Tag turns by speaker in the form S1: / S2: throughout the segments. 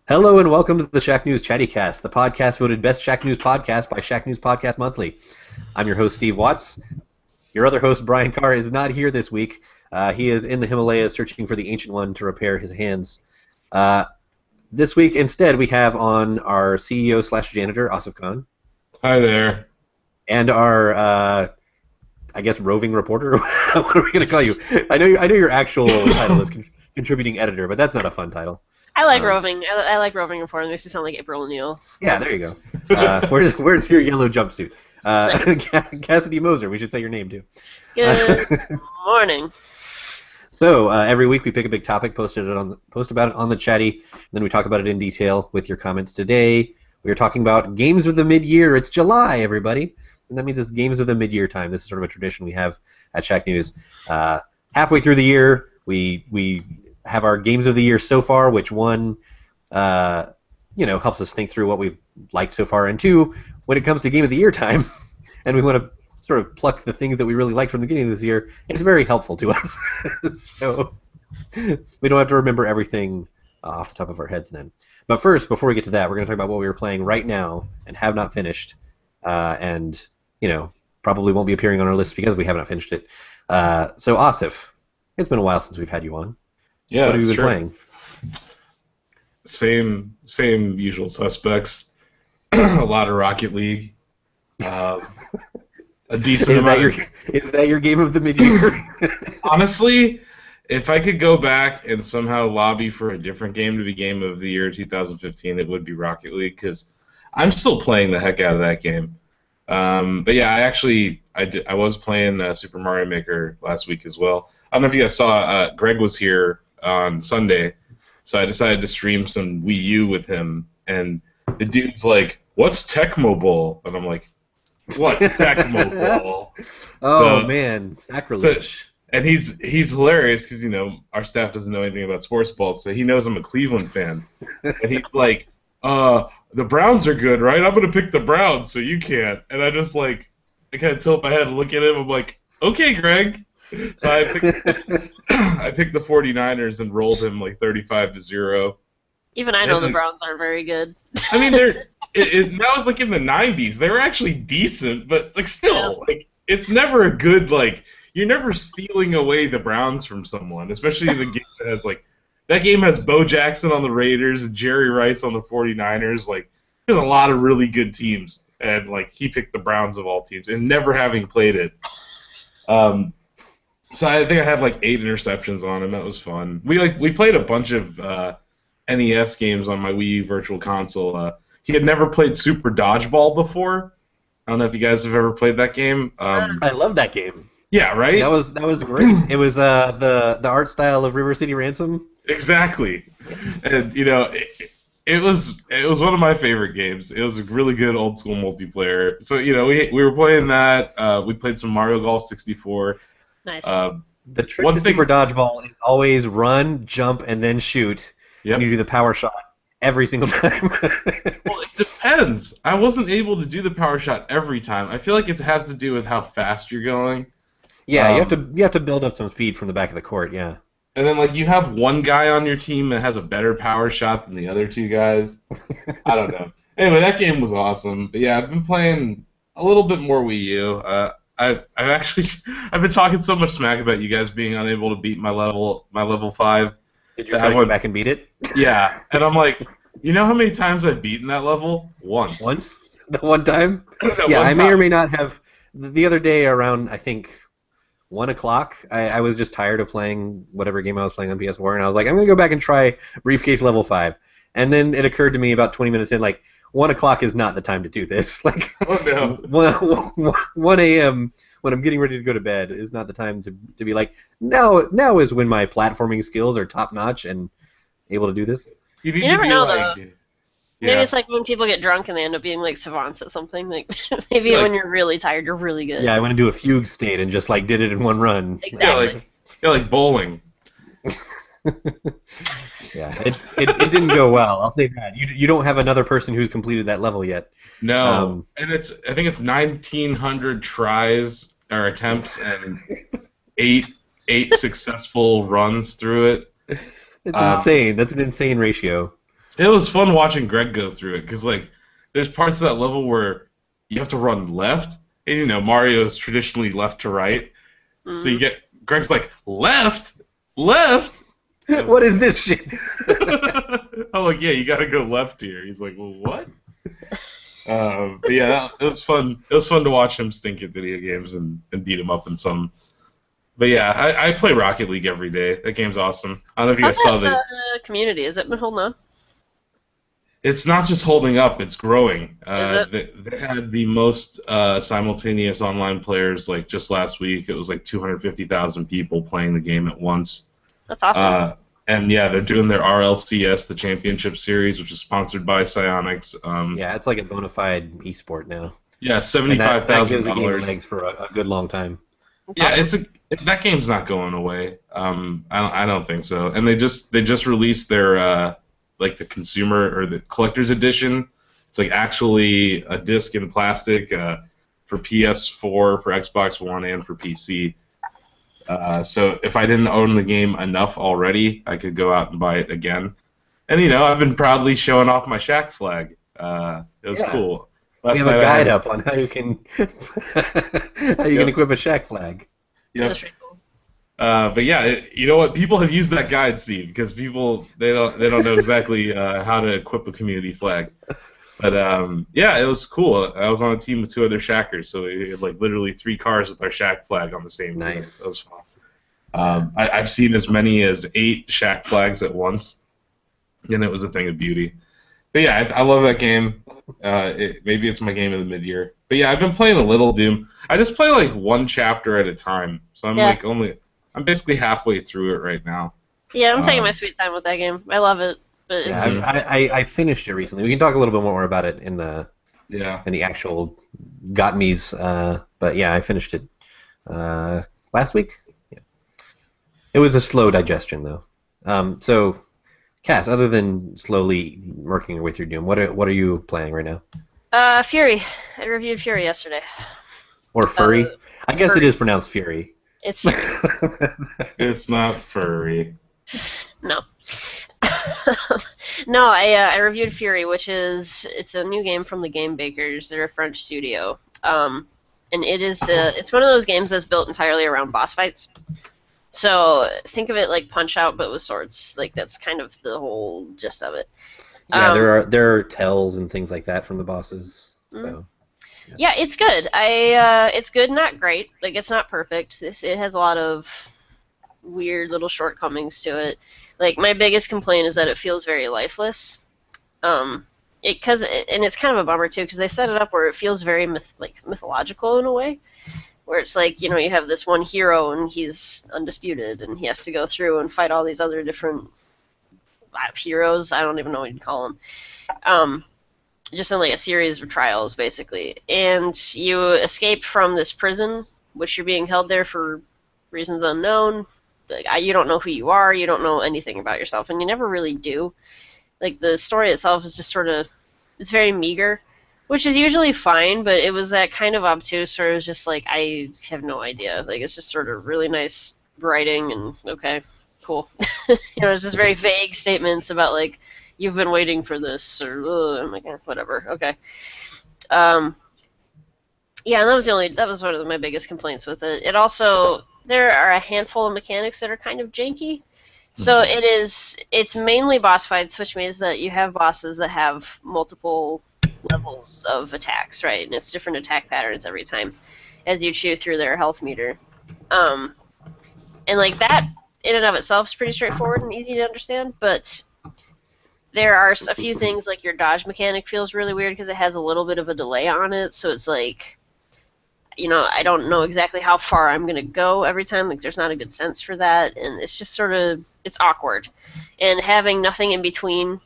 S1: Hello and welcome to the Shack News Chattycast, the podcast voted best Shack News podcast by Shack News Podcast Monthly. I'm your host, Steve Watts. Your other host, Brian Carr, is not here this week. He is in the Himalayas searching for the Ancient One to repair his hands. This week, instead, we have on our CEO slash janitor, Asif Khan.
S2: Hi there.
S1: And our, I guess, roving reporter. What are we going to call you? I know your actual title is contributing editor, but that's not a fun title.
S3: I like roving. I like roving reporter. It makes me sound like April O'Neil.
S1: Yeah, there you go. Where's your yellow jumpsuit? Cassidy Moser. We should say your name too.
S3: Good morning.
S1: So every week we pick a big topic, post about it on the chatty, and then we talk about it in detail with your comments. Today we are talking about games of the mid-year. It's July, everybody, and that means it's games of the mid-year time. This is sort of a tradition we have at Shack News. Halfway through the year, we have our games of the year so far, which one, helps us think through what we've liked so far, and two, when it comes to game of the year time, and we want to sort of pluck the things that we really liked from the beginning of this year, it's very helpful to us. So we don't have to remember everything off the top of our heads then. But first, before we get to that, we're going to talk about what we were playing right now and have not finished, and probably won't be appearing on our list because we have not finished it. So Asif, it's been a while since we've had you on.
S2: Yeah,
S1: what have you been playing?
S2: Same usual suspects. A lot of Rocket League. A decent amount.
S1: Is that your game of the mid-year?
S2: Honestly, if I could go back and somehow lobby for a different game to be game of the year 2015, it would be Rocket League, because I'm still playing the heck out of that game. But yeah, I was playing Super Mario Maker last week as well. I don't know if you guys saw, Greg was here on Sunday, so I decided to stream some Wii U with him, and the dude's like, "What's Tecmo Bowl?" And I'm like, "What's Tecmo Bowl?"
S1: Man, sacrilege.
S2: And he's hilarious because our staff doesn't know anything about sports balls, so he knows I'm a Cleveland fan, and he's like, "The Browns are good, right? I'm gonna pick the Browns, so you can't." And I just I kind of tilt my head and look at him. I'm like, "Okay, Greg." So I picked the 49ers and rolled him 35-0.
S3: Even I know the Browns aren't very good.
S2: I mean, that was in the 90s. They were actually decent, but still, it's never a good you're never stealing away the Browns from someone, especially in the game that has that game has Bo Jackson on the Raiders and Jerry Rice on the 49ers. There's a lot of really good teams, and he picked the Browns of all teams, and never having played it. So I think I had 8 interceptions on him. That was fun. We played a bunch of NES games on my Wii U Virtual Console. He had never played Super Dodgeball before. I don't know if you guys have ever played that game.
S1: I love that game.
S2: Yeah, right.
S1: That was great. It was the art style of River City Ransom.
S2: Exactly, and it was one of my favorite games. It was a really good old school multiplayer. So we were playing that. We played some Mario Golf 64.
S3: Nice.
S1: The trick to Super Dodgeball is always run, jump, and then shoot.
S2: Yep.
S1: And you do the power shot every single time.
S2: Well, it depends. I wasn't able to do the power shot every time. I feel like it has to do with how fast you're going.
S1: Yeah, you have to build up some speed from the back of the court. Yeah.
S2: And then you have one guy on your team that has a better power shot than the other two guys. I don't know. Anyway, that game was awesome. But yeah, I've been playing a little bit more Wii U. I've been talking so much smack about you guys being unable to beat my level 5.
S1: Did you try to go back and beat it?
S2: Yeah, and I'm like, you know how many times I've beaten that level? Once.
S1: Once? The one time? Yeah,
S2: one
S1: I may
S2: time.
S1: or may not have. The other day around, I think, 1 o'clock, I was just tired of playing whatever game I was playing on PS4, and I was like, I'm going to go back and try Briefcase level 5. And then it occurred to me about 20 minutes in, 1 o'clock is not the time to do this.
S2: Oh, no.
S1: 1 a.m. when I'm getting ready to go to bed is not the time to be now is when my platforming skills are top notch and able to do this.
S2: You
S3: never know, though.
S2: Yeah.
S3: Maybe it's when people get drunk and they end up being savants at something. Maybe when you're really tired, you're really good.
S1: Yeah, I went into a fugue state and just did it in one run.
S3: Exactly.
S2: Yeah, like bowling.
S1: Yeah, it didn't go well. I'll say that. You don't have another person who's completed that level yet.
S2: No, and I think it's 1,900 tries or attempts and eight successful runs through it.
S1: It's insane. That's an insane ratio.
S2: It was fun watching Greg go through it because like there's parts of that level where you have to run left, and Mario is traditionally left to right, so you get Greg's like left, left.
S1: What is this shit?
S2: I'm like, yeah, you gotta go left here. He's like, well, what? But yeah, it was fun. It was fun to watch him stink at video games and beat him up in some. But yeah, I play Rocket League every day. That game's awesome. I don't know if you guys saw the
S3: community. Has it been holding on?
S2: It's not just holding up; it's growing.
S3: Is it?
S2: They had the most simultaneous online players like just last week. It was like 250,000 people playing the game at once.
S3: That's awesome.
S2: And yeah, they're doing their RLCS, the Championship Series, which is sponsored by Psyonix.
S1: Yeah, it's like a bona fide esport now.
S2: Yeah, $75,000.
S1: That gives the game legs for a good long time.
S3: That's awesome.
S2: That game's not going away. I don't think so. And they just released their like the consumer or the collector's edition. It's like actually a disc in plastic for PS4, for Xbox One, and for PC. So if I didn't own the game enough already, I could go out and buy it again. And I've been proudly showing off my Shaq flag. It was cool.
S1: We have a guide up on how you can can equip a Shaq flag.
S2: Yep. But yeah, you know what? People have used that guide, Steve, because people they don't know exactly how to equip a community flag. But yeah, it was cool. I was on a team with 2 other Shackers, so we had like literally 3 cars with our Shaq flag on the same team.
S1: Nice.
S2: That was fun. I've seen as many as 8 Shaq flags at once, and it was a thing of beauty. But yeah, I love that game. Maybe it's my game of the mid-year. But yeah, I've been playing a little Doom. I just play like 1 chapter at a time, so I'm basically halfway through it right now.
S3: Yeah, I'm taking my sweet time with that game. I love it. But it's
S1: I finished it recently. We can talk a little bit more about it in the actual got me's. But yeah, I finished it last week. Yeah. It was a slow digestion though. So, Cass, other than slowly working your way through Doom, what are you playing right now?
S3: Fury. I reviewed Fury yesterday.
S1: Or Furry? I guess
S3: Furry.
S1: it is pronounced Fury.
S3: It's Fury.
S2: It's not furry.
S3: No. No, I reviewed Fury, it's a new game from the Game Bakers. They're a French studio, and it's one of those games that's built entirely around boss fights. So think of it like Punch-Out, but with swords. Like that's kind of the whole gist of it.
S1: Yeah, there are tells and things like that from the bosses. So.
S3: Yeah, it's good. It's good, not great. Like it's not perfect. It has a lot of weird little shortcomings to it. Like my biggest complaint is that it feels very lifeless. And it's kind of a bummer too because they set it up where it feels very mythological in a way, where it's like you have this one hero and he's undisputed and he has to go through and fight all these other different heroes. I don't even know what you'd call them. Just in like a series of trials basically, and you escape from this prison, which you're being held there for reasons unknown. Like, you don't know who you are, you don't know anything about yourself, and you never really do. Like, the story itself is just sort of, it's very meager, which is usually fine, but it was that kind of obtuse where it was just like, I have no idea. Like, it's just sort of really nice writing, and okay, cool. It's just very vague statements about, like, you've been waiting for this, or, I'm like, whatever, okay. Yeah, and that was one of my biggest complaints with it. It also, there are a handful of mechanics that are kind of janky. So it's mainly boss fights, which means that you have bosses that have multiple levels of attacks, right? And it's different attack patterns every time as you chew through their health meter. And like that, in and of itself, is pretty straightforward and easy to understand, but there are a few things, like your dodge mechanic feels really weird because it has a little bit of a delay on it, so it's like, I don't know exactly how far I'm going to go every time. Like, there's not a good sense for that, and it's just sort of, it's awkward. And having nothing in between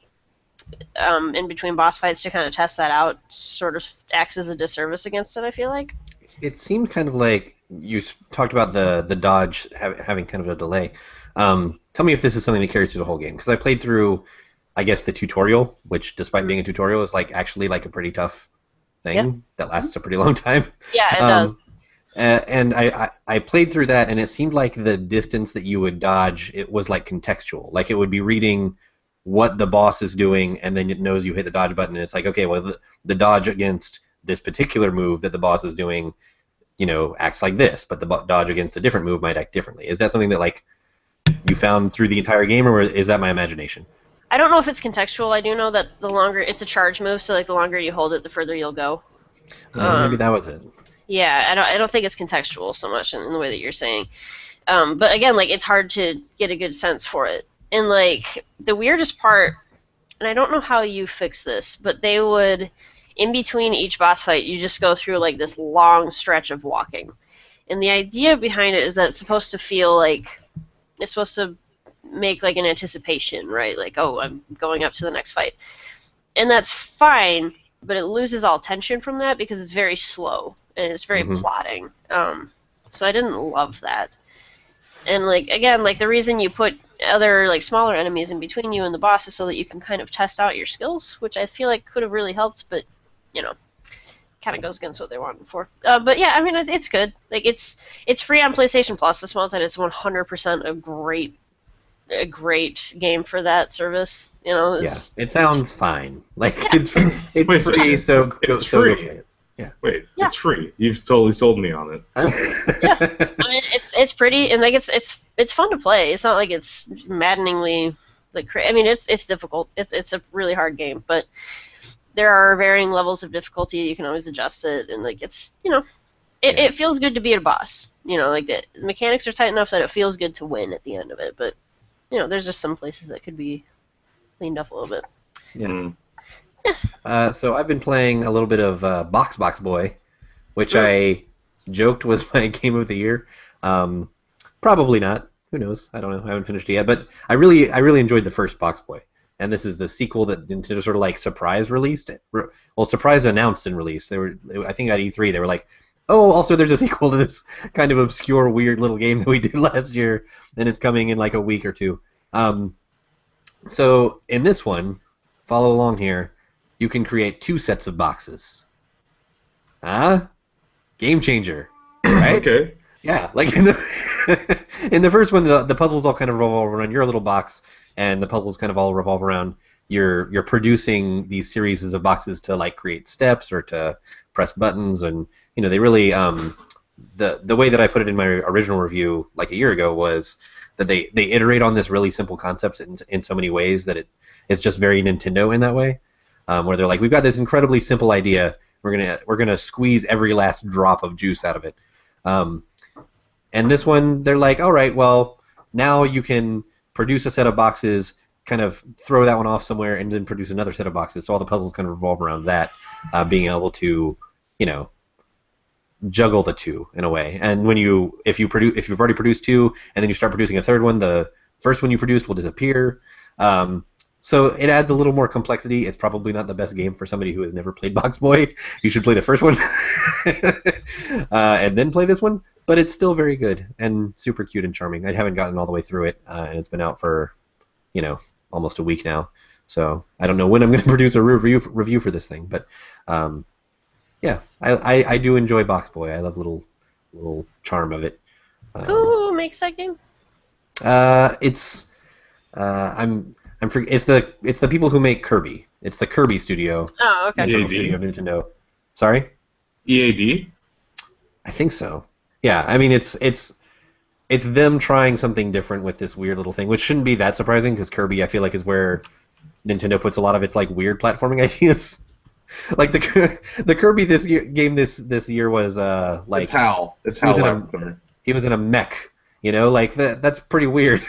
S3: boss fights to kind of test that out sort of acts as a disservice against it, I feel like.
S1: It seemed kind of like you talked about the dodge having kind of a delay. Tell me if this is something that carries through the whole game, because I played through, I guess, the tutorial, which, despite being a tutorial, is like actually like a pretty tough thing that lasts a pretty long time.
S3: Yeah, it does.
S1: And I played through that, and it seemed like the distance that you would dodge, it was like contextual. Like it would be reading what the boss is doing, and then it knows you hit the dodge button, and it's like, okay, well, the dodge against this particular move that the boss is doing, acts like this, but the dodge against a different move might act differently. Is that something that like you found through the entire game, or is that my imagination?
S3: I don't know if it's contextual. I do know that the longer it's a charge move, so like the longer you hold it, the further you'll go.
S1: Maybe that was it.
S3: Yeah, I don't think it's contextual so much in the way that you're saying. But again, like it's hard to get a good sense for it. And like the weirdest part, and I don't know how you fix this, but they would, in between each boss fight, you just go through like this long stretch of walking. And the idea behind it is that it's supposed to feel like it's supposed to make like an anticipation, right? Like, oh, I'm going up to the next fight. And that's fine, but it loses all tension from that because it's very slow and it's very plotting. So I didn't love that. And like again, like the reason you put other like smaller enemies in between you and the boss is so that you can kind of test out your skills, which I feel like could have really helped, but kind of goes against what they wanted for. But yeah, I mean it's good. Like it's free on PlayStation Plus this month, and it's 100% a great game for that service.
S2: it
S1: sounds fine. Like it's free, so
S2: it's
S1: free.
S2: Okay. Yeah. Wait, it's free. You've totally sold me on it.
S3: Yeah, I mean it's pretty, and like it's fun to play. It's not like it's maddeningly like I mean it's difficult. It's a really hard game, but there are varying levels of difficulty. You can always adjust it, and like it's it feels good to be a boss. Like the mechanics are tight enough that it feels good to win at the end of it, but there's just some places that could be cleaned up a little bit.
S1: Yeah. So I've been playing a little bit of Box Boy, which I joked was my game of the year. Probably not. Who knows? I don't know. I haven't finished it yet. But I really enjoyed the first Box Boy, and this is the sequel that Nintendo sort of like surprise released. Well, surprise announced and released. I think at E3 they were like, oh, also there's a sequel to this kind of obscure, weird little game that we did last year, and it's coming in like a week or two. So in this one, follow along here. You can create 2 sets of boxes. Game changer, right?
S2: Okay.
S1: Yeah, like in the first one, the puzzles all kind of revolve around your little box, and the puzzles kind of all revolve around you're producing these series of boxes to like create steps or to press buttons, and they really the way that I put it in my original review like a year ago was that they iterate on this really simple concept in so many ways that it's just very Nintendo in that way. Where they're like, we've got this incredibly simple idea, we're gonna squeeze every last drop of juice out of it. And this one, they're like, all right, well, now you can produce a set of boxes, kind of throw that one off somewhere, and then produce another set of boxes. So all the puzzles kind of revolve around that, being able to, juggle the two in a way. And if you've already produced 2, and then you start producing a third one, the first one you produced will disappear. So it adds a little more complexity. It's probably not the best game for somebody who has never played Box Boy. You should play the first one and then play this one. But it's still very good and super cute and charming. I haven't gotten all the way through it, and it's been out for, almost a week now. So I don't know when I'm going to produce a review for this thing. But yeah, I do enjoy Box Boy. I love little charm of it.
S3: Who makes that game?
S1: It's it's the people who make Kirby. It's the Kirby Studio.
S3: Oh, okay.
S1: Internal studio of Nintendo. Sorry?
S2: EAD?
S1: I think so. Yeah, I mean it's them trying something different with this weird little thing, which shouldn't be that surprising because Kirby, I feel like, is where Nintendo puts a lot of its like weird platforming ideas. Like the Kirby game this year was like
S2: it's Hal.
S1: He was in a mech, like that's pretty weird.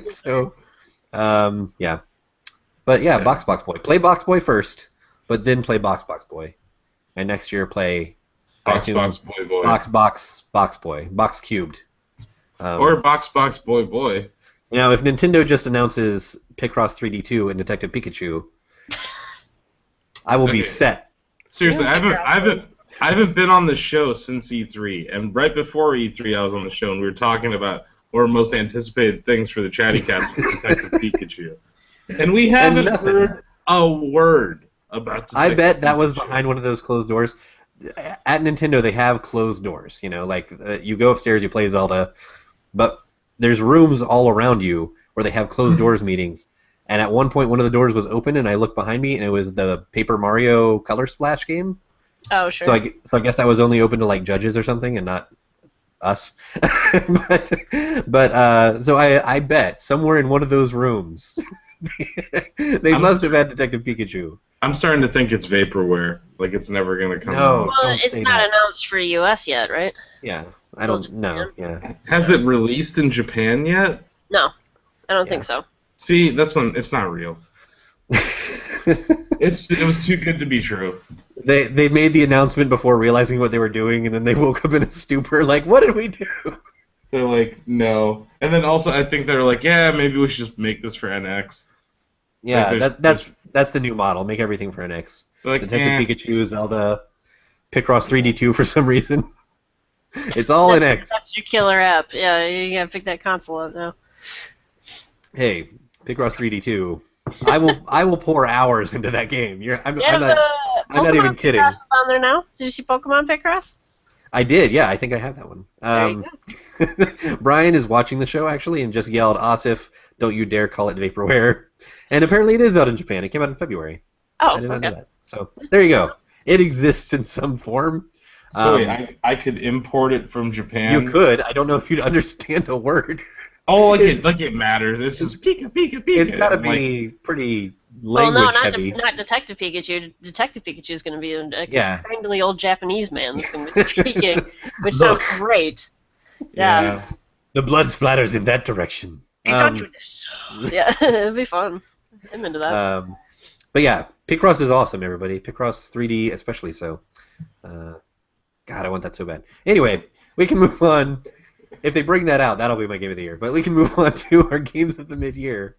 S1: So. Yeah. But yeah, Box Boy. Play Box Boy first, but then play Box Boy. And next year play
S2: Box Boy.
S1: Box Boy. Box Cubed.
S2: Or Box Boy.
S1: Now, if Nintendo just announces Picross 3D 2 and Detective Pikachu, I will be set.
S2: Seriously, I haven't been on the show since E3, and right before E3 I was on the show and we were talking about what are most anticipated things for the Chattycast with Detective Pikachu. And we haven't heard a word about Detective
S1: I bet that
S2: Pikachu.
S1: was behind one of those closed doors. At Nintendo, they have closed doors. Like you go upstairs, you play Zelda, but there's rooms all around you where they have closed doors meetings, And at one point, one of the doors was open, and I looked behind me, and it was the Paper Mario Color Splash game.
S3: Oh, sure.
S1: So I guess that was only open to like judges or something, and not us. So I bet somewhere in one of those rooms, they must have had Detective Pikachu.
S2: I'm starting to think it's vaporware. Like it's never gonna come
S1: No.
S2: out.
S3: Well,
S1: don't
S3: it's
S1: say
S3: not
S1: that.
S3: announced for US yet, right?
S1: Yeah, I don't know. Yeah.
S2: Has it released in Japan yet?
S3: No, I don't
S1: Yeah.
S3: think so.
S2: See, this one, it's not real. It was too good to be true.
S1: They made the announcement before realizing what they were doing, and then they woke up in a stupor, like, what did we do?
S2: They're like, no. And then also, I think they're like, yeah, maybe we should just make this for NX.
S1: Yeah,
S2: Like,
S1: that's the new model. Make everything for NX.
S2: Like,
S1: Detective Pikachu, Zelda, Picross 3D2 for some reason. It's all in X.
S3: That's your killer app. Yeah, you gotta pick that console up now.
S1: Hey, Picross 3D2. I will pour hours into that game. I'm not even kidding.
S3: Picross is on there now. Did you see Pokemon Picross?
S1: I did, yeah. I think I have that one.
S3: There you
S1: Brian is watching the show actually and just yelled, "Asif, don't you dare call it vaporware!" And apparently it is out in Japan. It came out in February.
S3: Oh,
S1: I did not know
S3: okay.
S1: that. So there you go. It exists in some form.
S2: So wait, I could import it from Japan.
S1: You could. I don't know if you'd understand a word.
S2: Oh, like it matters. It's just Pika, Pika, Pika.
S1: It's got to
S2: I'm like,
S1: be pretty
S3: Well,
S1: language
S3: no,
S1: heavy.
S3: not Detective Pikachu. Detective Pikachu is going to be a
S1: Yeah.
S3: kindly old Japanese man that's going to be speaking, which sounds great. Yeah.
S1: The blood splatters in that direction.
S3: Yeah, it'd be fun. I'm into that.
S1: But yeah, Picross is awesome, everybody. Picross 3D especially so. God, I want that so bad. Anyway, we can move on. If they bring that out, that'll be my game of the year. But we can move on to our games of the mid-year.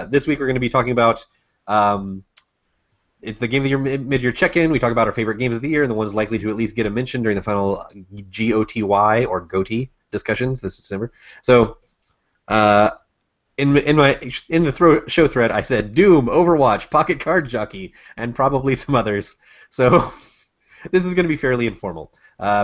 S1: This week we're going to be talking about it's the game of the year mid-year check-in. We talk about our favorite games of the year and the ones likely to at least get a mention during the final GOTY or GOTY discussions this December. So in the show thread, I said Doom, Overwatch, Pocket Card Jockey, and probably some others. So this is going to be fairly informal.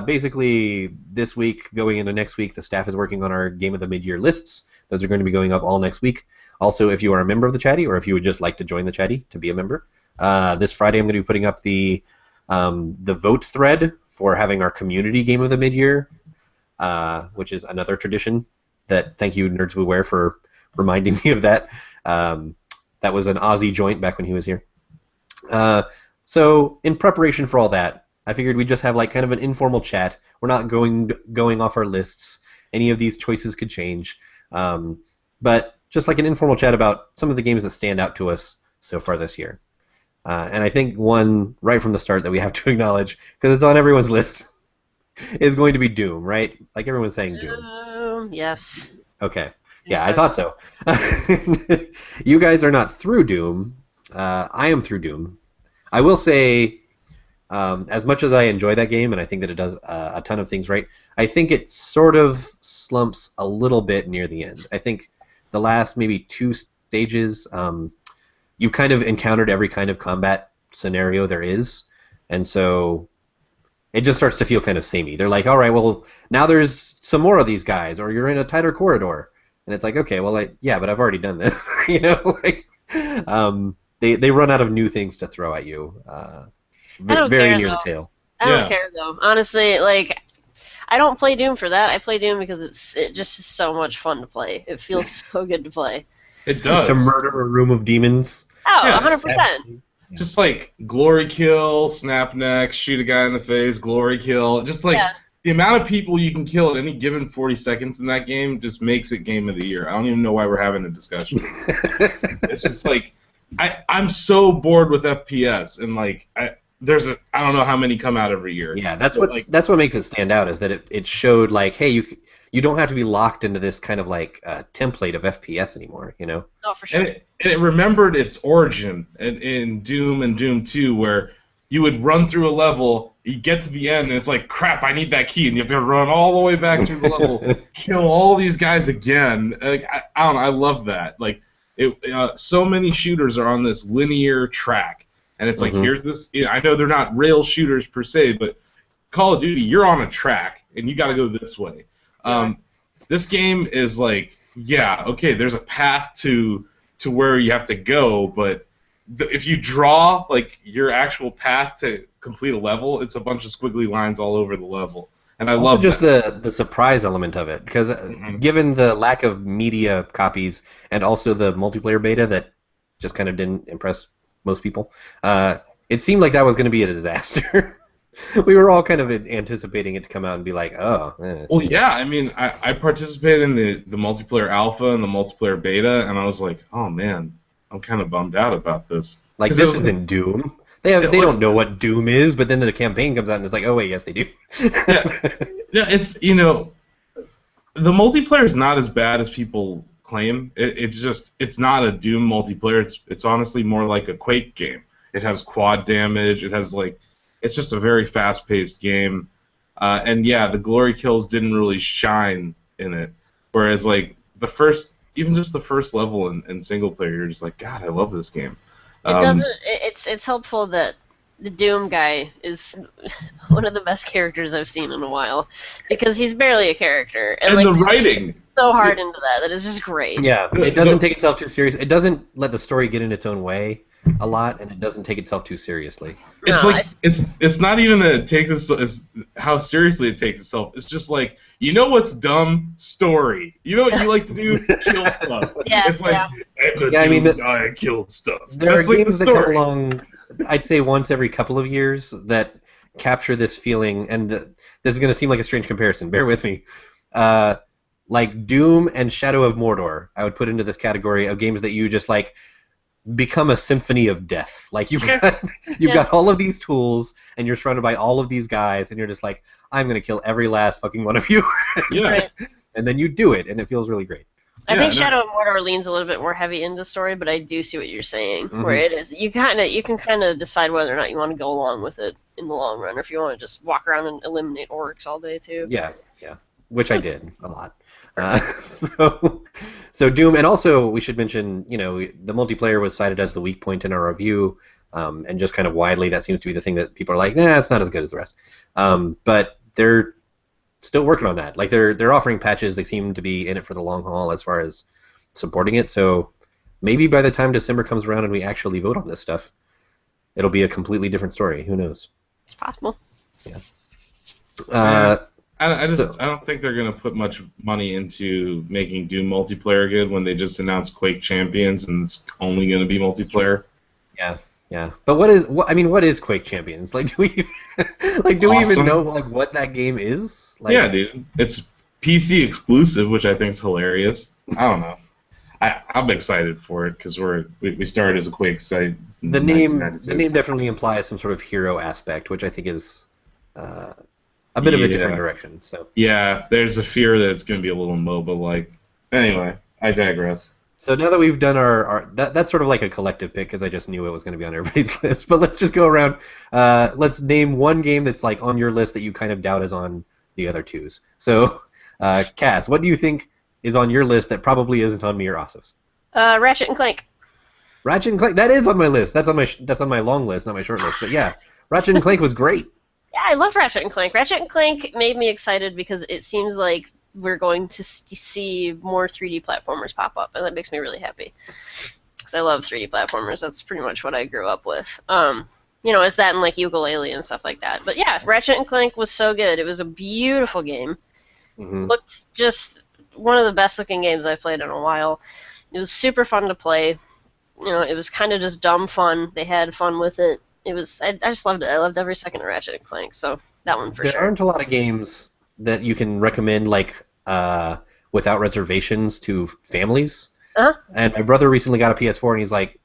S1: Basically, this week, going into next week, the staff is working on our Game of the Mid-Year lists. Those are going to be going up all next week. Also, if you are a member of the Chatty, or if you would just like to join the Chatty to be a member, this Friday I'm going to be putting up the vote thread for having our community Game of the Mid-Year, which is another tradition that, thank you, Nerds Beware, for reminding me of that. That was an Aussie joint back when he was here. So, in preparation for all that, I figured we'd just have like kind of an informal chat. We're not going off our lists. Any of these choices could change. But just like an informal chat about some of the games that stand out to us so far this year. And I think one right from the start that we have to acknowledge, because it's on everyone's list, is going to be Doom, right? Like everyone's saying Doom.
S3: Yes.
S1: Okay. Yeah, I thought so. You guys are not through Doom. I am through Doom. I will say, as much as I enjoy that game, and I think that it does a ton of things right, I think it sort of slumps a little bit near the end. I think the last maybe 2 stages, you've kind of encountered every kind of combat scenario there is, and so it just starts to feel kind of samey. They're like, all right, well, now there's some more of these guys, or you're in a tighter corridor. And it's like, okay, well, yeah, but I've already done this, you know? They run out of new things to throw at you. Very near the tail.
S3: I don't care though. Honestly, like, I don't play Doom for that. I play Doom because it just is so much fun to play. It feels so good to play.
S2: It does.
S1: To murder a room of demons.
S3: Oh,
S2: Yes.
S3: 100%.
S2: Just like glory kill, snap neck, shoot a guy in the face, glory kill. Just like the amount of people you can kill at any given 40 seconds in that game just makes it game of the year. I don't even know why we're having a discussion. It's just like I'm so bored with FPS and like I don't know how many come out every year.
S1: Yeah, that's what makes it stand out is that it showed like, hey, you don't have to be locked into this kind of like template of FPS anymore, you know?
S3: Oh, for sure.
S2: And it remembered its origin in Doom and Doom 2 where you would run through a level, you get to the end, and it's like, crap, I need that key, and you have to run all the way back through the level, kill all these guys again. Like, I don't know, I love that. Like, so many shooters are on this linear track, and it's like, here's this. I know they're not rail shooters per se, but Call of Duty, you're on a track, and you got to go this way. This game is like, yeah, okay, there's a path to to where you have to go, but if you draw like your actual path to complete a level, it's a bunch of squiggly lines all over the level, and I
S1: Also
S2: love
S1: just
S2: that.
S1: the surprise element of it, because given the lack of media copies and also the multiplayer beta that just kind of didn't impress most people, it seemed like that was going to be a disaster. We were all kind of anticipating it to come out and be like, oh.
S2: Well, yeah, I mean, I participated in the multiplayer alpha and the multiplayer beta, and I was like, oh man, I'm kind of bummed out about this.
S1: Like, this isn't Doom. They don't know what Doom is, but then the campaign comes out and it's like, oh wait, yes they do.
S2: Yeah, it's, you know, the multiplayer is not as bad as people claim. It's not a Doom multiplayer. It's honestly more like a Quake game. It has quad damage. It has it's just a very fast-paced game. And yeah, the glory kills didn't really shine in it. Whereas even just the first level in single player, you're just like, God, I love this game.
S3: It doesn't. It's helpful that the Doom guy is one of the best characters I've seen in a while, because he's barely a character,
S2: and the writing
S3: so hard into that is just great.
S1: Yeah, it doesn't take itself too serious. It doesn't let the story get in its own way a lot, and it doesn't take itself too seriously.
S2: It's not even that it takes it's how seriously it takes itself. It's just like, you know what's dumb? Story. You know what you like to do? Kill stuff.
S3: Yeah,
S2: it's like, I killed stuff.
S1: There are games that come along, I'd say once every couple of years, that capture this feeling, and this is going to seem like a strange comparison. Bear with me. Like Doom and Shadow of Mordor, I would put into this category of games that you just become a symphony of death. Like you've got all of these tools, and you're surrounded by all of these guys, and you're just like, I'm gonna kill every last fucking one of you.
S2: Yeah.
S3: Right.
S1: And then you do it, and it feels really great.
S3: I think Shadow of Mordor leans a little bit more heavy into story, but I do see what you're saying. Where it is, you can kind of decide whether or not you want to go along with it in the long run, or if you want to just walk around and eliminate orcs all day too.
S1: Yeah, which I did a lot. So Doom, and also we should mention, the multiplayer was cited as the weak point in our review, and just kind of widely that seems to be the thing that people are like, nah, it's not as good as the rest. But they're still working on that. Like they're offering patches. They seem to be in it for the long haul as far as supporting it. So maybe by the time December comes around and we actually vote on this stuff, it'll be a completely different story. Who knows?
S3: It's possible.
S1: Yeah.
S2: I don't think they're going to put much money into making Doom multiplayer good when they just announced Quake Champions and it's only going to be multiplayer.
S1: Yeah. But what is Quake Champions? Like, do we even know what that game is?
S2: Yeah, dude. It's PC exclusive, which I think is hilarious. I don't know. I'm excited for it because we started as a Quake site.
S1: The name definitely implies some sort of hero aspect, which I think is a bit of a different direction. So
S2: yeah, there's a fear that it's going to be a little MOBA-like. Anyway, I digress.
S1: So now that we've done that's sort of like a collective pick because I just knew it was going to be on everybody's list. But let's just go around. Let's name one game that's on your list that you kind of doubt is on the other two's. So, Cass, what do you think is on your list that probably isn't on me or Asif's?
S3: Ratchet and Clank.
S1: Ratchet and Clank, that is on my list. That's on my long list, not my short list. But yeah, Ratchet and Clank was great.
S3: Yeah, I love Ratchet and Clank. Ratchet and Clank made me excited because it seems like we're going to see more 3D platformers pop up, and that makes me really happy. Because I love 3D platformers. That's pretty much what I grew up with. It's that and Yooka-Laylee and stuff like that. But yeah, Ratchet and Clank was so good. It was a beautiful game.
S1: Mm-hmm.
S3: Looked just one of the best looking games I've played in a while. It was super fun to play. It was kind of just dumb fun. They had fun with it. I just loved it. I loved every second of Ratchet and Clank, so that one for sure.
S1: There aren't a lot of games that you can recommend without reservations to families.
S3: Uh-huh.
S1: And my brother recently got a PS4, and he's like,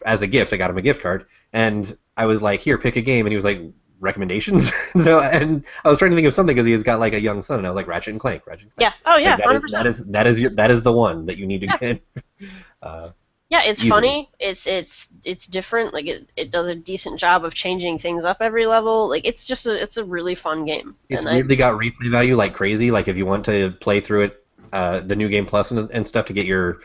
S1: as a gift, I got him a gift card, and I was like, here, pick a game, and he was like, recommendations. And I was trying to think of something because he has got a young son, and I was like, Ratchet and Clank.
S3: Yeah. Oh yeah, 100%.
S1: That is the one that you need to get.
S3: Yeah, it's
S1: easily.
S3: funny. It's different. It does a decent job of changing things up every level. It's a really fun game.
S1: It's really got replay value like crazy. Like if you want to play through it, the new game plus and stuff to get your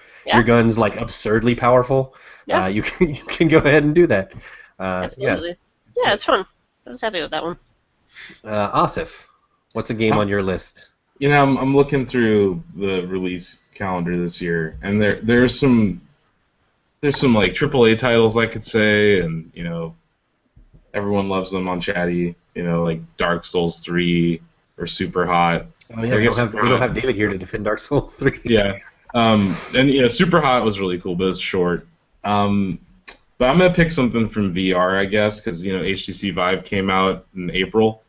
S1: guns absurdly powerful.
S3: Yeah.
S1: You can go ahead and do that.
S3: Absolutely. Yeah, it's fun. I was happy with that one.
S1: Asif, what's a game on your list?
S2: I'm looking through the release calendar this year, and there's some there's some like AAA titles I could say, and everyone loves them on Chatty. Like Dark Souls 3 or Super Hot.
S1: Oh yeah, we don't have David here to defend Dark Souls 3.
S2: Yeah, and Super Hot was really cool, but it's short. But I'm gonna pick something from VR, I guess, because HTC Vive came out in April.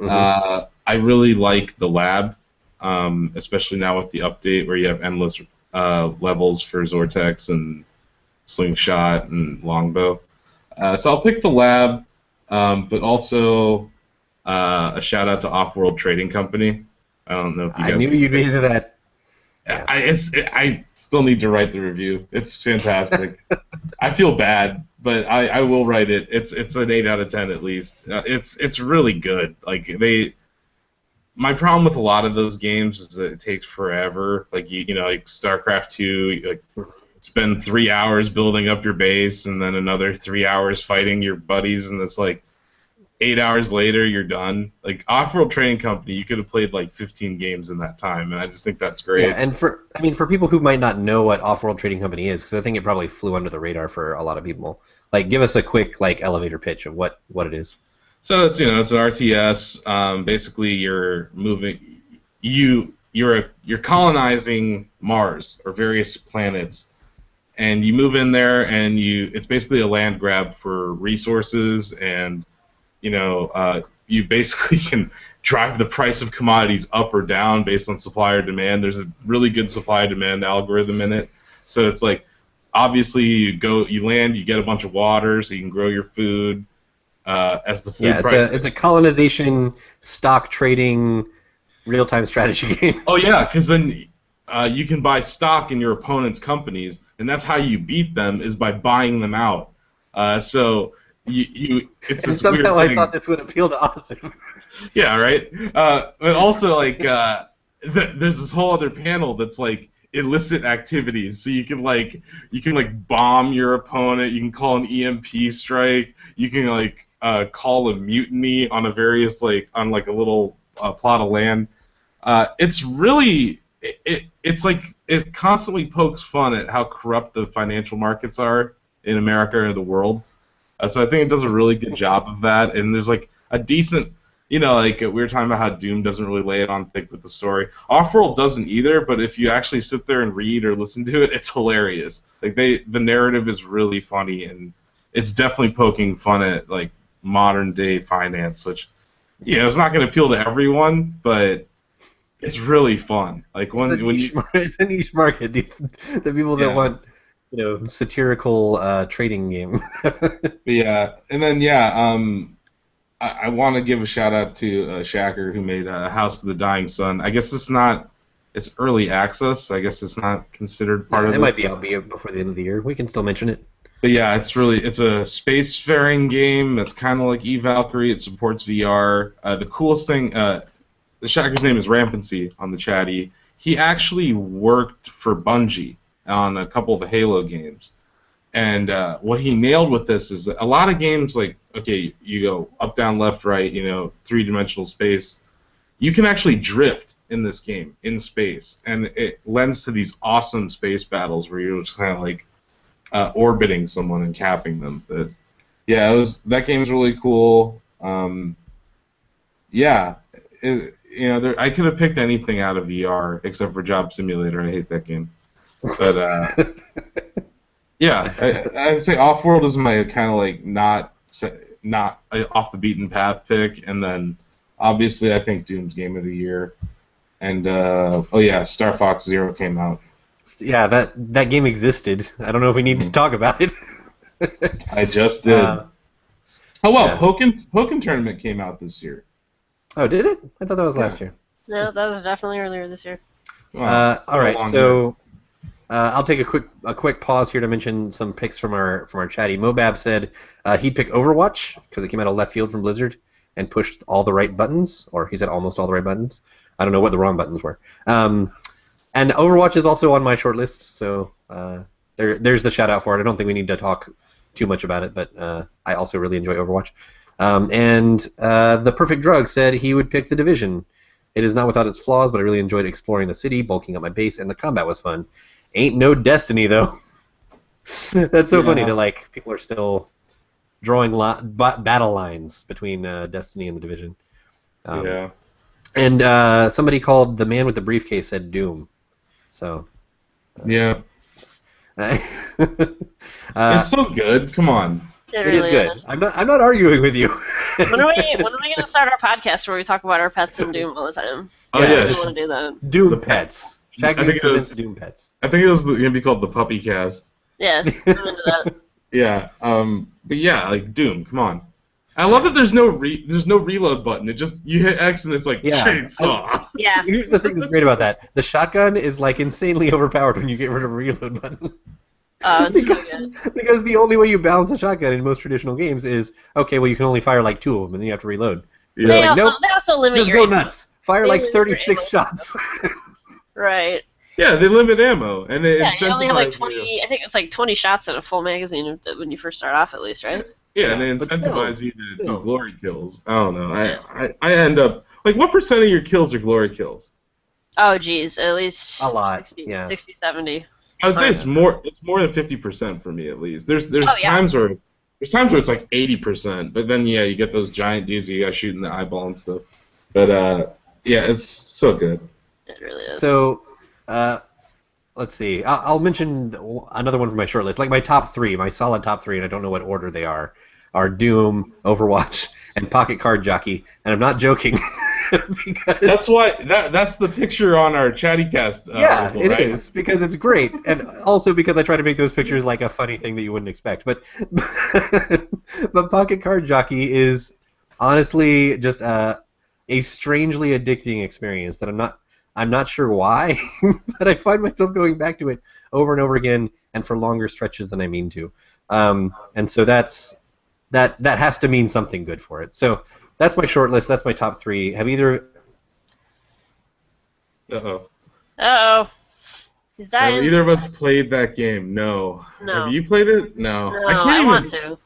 S1: Mm-hmm.
S2: I really like the lab, especially now with the update where you have endless levels for Vortex and Slingshot and Longbow. So I'll pick the lab, but also a shout out to Off-World Trading Company. I don't know if you guys.
S1: I knew you'd be into that.
S2: Yeah. I still need to write the review. It's fantastic. I feel bad, but I will write it. It's an 8 out of 10 at least. It's really good. Like my problem with a lot of those games is that it takes forever. Like like StarCraft 2, you spend 3 hours building up your base, and then another 3 hours fighting your buddies, and it's like 8 hours later you're done. Like Off-World Trading Company, you could have played like 15 games in that time, and I just think that's great.
S1: Yeah, and for people who might not know what Off-World Trading Company is, because I think it probably flew under the radar for a lot of people. Like, give us a quick elevator pitch of what it is.
S2: So it's it's an RTS. Basically, you're moving. You're colonizing Mars or various planets, and you move in there, and it's basically a land grab for resources, and you basically can drive the price of commodities up or down based on supply or demand. There's a really good supply-demand algorithm in it. So it's like, obviously, you land, you get a bunch of water, so you can grow your food. As the food price.
S1: It's a colonization, stock trading, real-time strategy game.
S2: Oh yeah, because then you can buy stock in your opponent's companies, and that's how you beat them is by buying them out. So it's this weird thing.
S1: I thought this would appeal to us.
S2: Yeah, right. But also there's this whole other panel that's like illicit activities. So you can bomb your opponent. You can call an EMP strike. You can call a mutiny on a little plot of land. It's really it constantly pokes fun at how corrupt the financial markets are in America or the world. So I think it does a really good job of that. And there's a decent, we were talking about how Doom doesn't really lay it on thick with the story. Off-World doesn't either, but if you actually sit there and read or listen to it, it's hilarious. The narrative is really funny, and it's definitely poking fun at modern day finance, which it's not going to appeal to everyone, but it's really fun.
S1: It's a niche market. The people that want satirical trading game.
S2: Yeah, and then I want to give a shout out to Shacker, who made House of the Dying Sun. I guess it's early access. I guess it's not considered part of it.
S1: It might be out before the end of the year. We can still mention it.
S2: But yeah, it's a spacefaring game. It's kind of like eValkyrie. It supports VR. The coolest thing, the Shacker's name is Rampancy on the Chatty. He actually worked for Bungie on a couple of the Halo games. And what he nailed with this is that a lot of games, you go up, down, left, right, three-dimensional space. You can actually drift in this game, in space. And it lends to these awesome space battles where you're just kind of orbiting someone and capping them. But yeah, that game's really cool. I could have picked anything out of VR except for Job Simulator. I hate that game. But yeah, I'd say Off-World is my kind of not off the beaten path pick, and then obviously I think Doom's Game of the Year, and Star Fox Zero came out.
S1: Yeah, that game existed. I don't know if we need to talk about it.
S2: I just did. Pokken Tournament came out this year.
S1: Oh, did it? I thought that was last year.
S3: No, that was definitely earlier this year.
S1: All right, so I'll take a quick pause here to mention some picks from our chatty. Mobab said he'd pick Overwatch because it came out of left field from Blizzard and pushed all the right buttons, or he said almost all the right buttons. I don't know what the wrong buttons were. And Overwatch is also on my short list, so there's the shout out for it. I don't think we need to talk too much about it, but I also really enjoy Overwatch. And The Perfect Drug said he would pick The Division. It is not without its flaws, but I really enjoyed exploring the city, bulking up my base, and the combat was fun. Ain't no Destiny, though. That's so funny
S2: Yeah.
S1: that like people are still drawing battle lines between Destiny and the Division.
S2: Yeah.
S1: And somebody called the man with the briefcase said Doom. So.
S2: Yeah.
S1: uh,
S2: It's so good. Come on.
S3: It
S1: it is
S3: really
S1: good.
S3: is.
S1: I'm not arguing with you.
S3: When are we gonna start our podcast where we talk about our pets and Doom all the time?
S2: Oh,
S3: I
S2: yeah.
S3: really want to do that.
S1: Doom
S2: The
S1: Pets.
S2: I
S1: Shag
S2: think
S1: News
S2: it
S1: presents
S2: was-
S1: Doom Pets.
S2: I think it was going to be called the Puppy Cast.
S3: Yeah, I'm into that.
S2: Yeah. But yeah, like Doom. Come on. I love that there's no reload button. It just you hit X and it's like
S1: Yeah.
S2: chainsaw.
S3: Yeah.
S1: Here's the thing that's great about that. The shotgun is like insanely overpowered when you get rid of a reload button.
S3: Oh, it's so good.
S1: Because the only way you balance a shotgun in most traditional games is, okay, well, you can only fire like 2 of them, and then you have to reload.
S2: Yeah.
S3: They,
S1: like,
S3: also,
S1: nope,
S3: they also limit
S1: Just
S3: your
S1: go
S3: ammo.
S1: nuts. Fire
S3: They
S1: like
S3: limit your
S1: 36
S3: ammo.
S1: shots.
S3: Right.
S2: Yeah, they limit ammo and they
S3: Yeah, you only have like
S2: incentivize
S3: 20.
S2: you.
S3: I think it's like 20 shots in a full magazine when you first start off, at least, right?
S2: Yeah, and they
S1: Yeah, but
S2: incentivize
S1: still,
S2: you to
S1: still.
S2: do glory kills. I don't know. I end up like what % of your kills are glory kills?
S3: Oh, geez, at least
S1: A lot,
S3: 60,
S1: yeah.
S3: 60, 70.
S2: I would say it's more than 50% for me at least. There's
S3: Oh, yeah.
S2: times where it's like 80%, but then yeah, you get those giant dudes you got shooting the eyeball and stuff. But yeah, it's so good.
S3: It really is.
S1: So, let's see. I'll mention another one from my short list. Like my top 3, my solid top 3, and I don't know what order they are Doom, Overwatch, and Pocket Card Jockey. And I'm not joking. Because
S2: That's why that's the picture on our Chattycast.
S1: yeah,
S2: article,
S1: it
S2: right?
S1: is because it's great, and also because I try to make those pictures like a funny thing that you wouldn't expect. But but Pocket Card Jockey is honestly just a strangely addicting experience that I'm not sure why, but I find myself going back to it over and over again, and for longer stretches than I mean to. And so that has to mean something good for it. So that's my short list. That's my top 3. Have either?
S2: Uh-oh.
S3: Uh-oh. He's
S2: Have
S3: dying.
S2: either of us played that game? No.
S3: No.
S2: Have you played it? No.
S3: No,
S2: I
S3: I
S2: can't
S3: want
S2: even.
S3: to.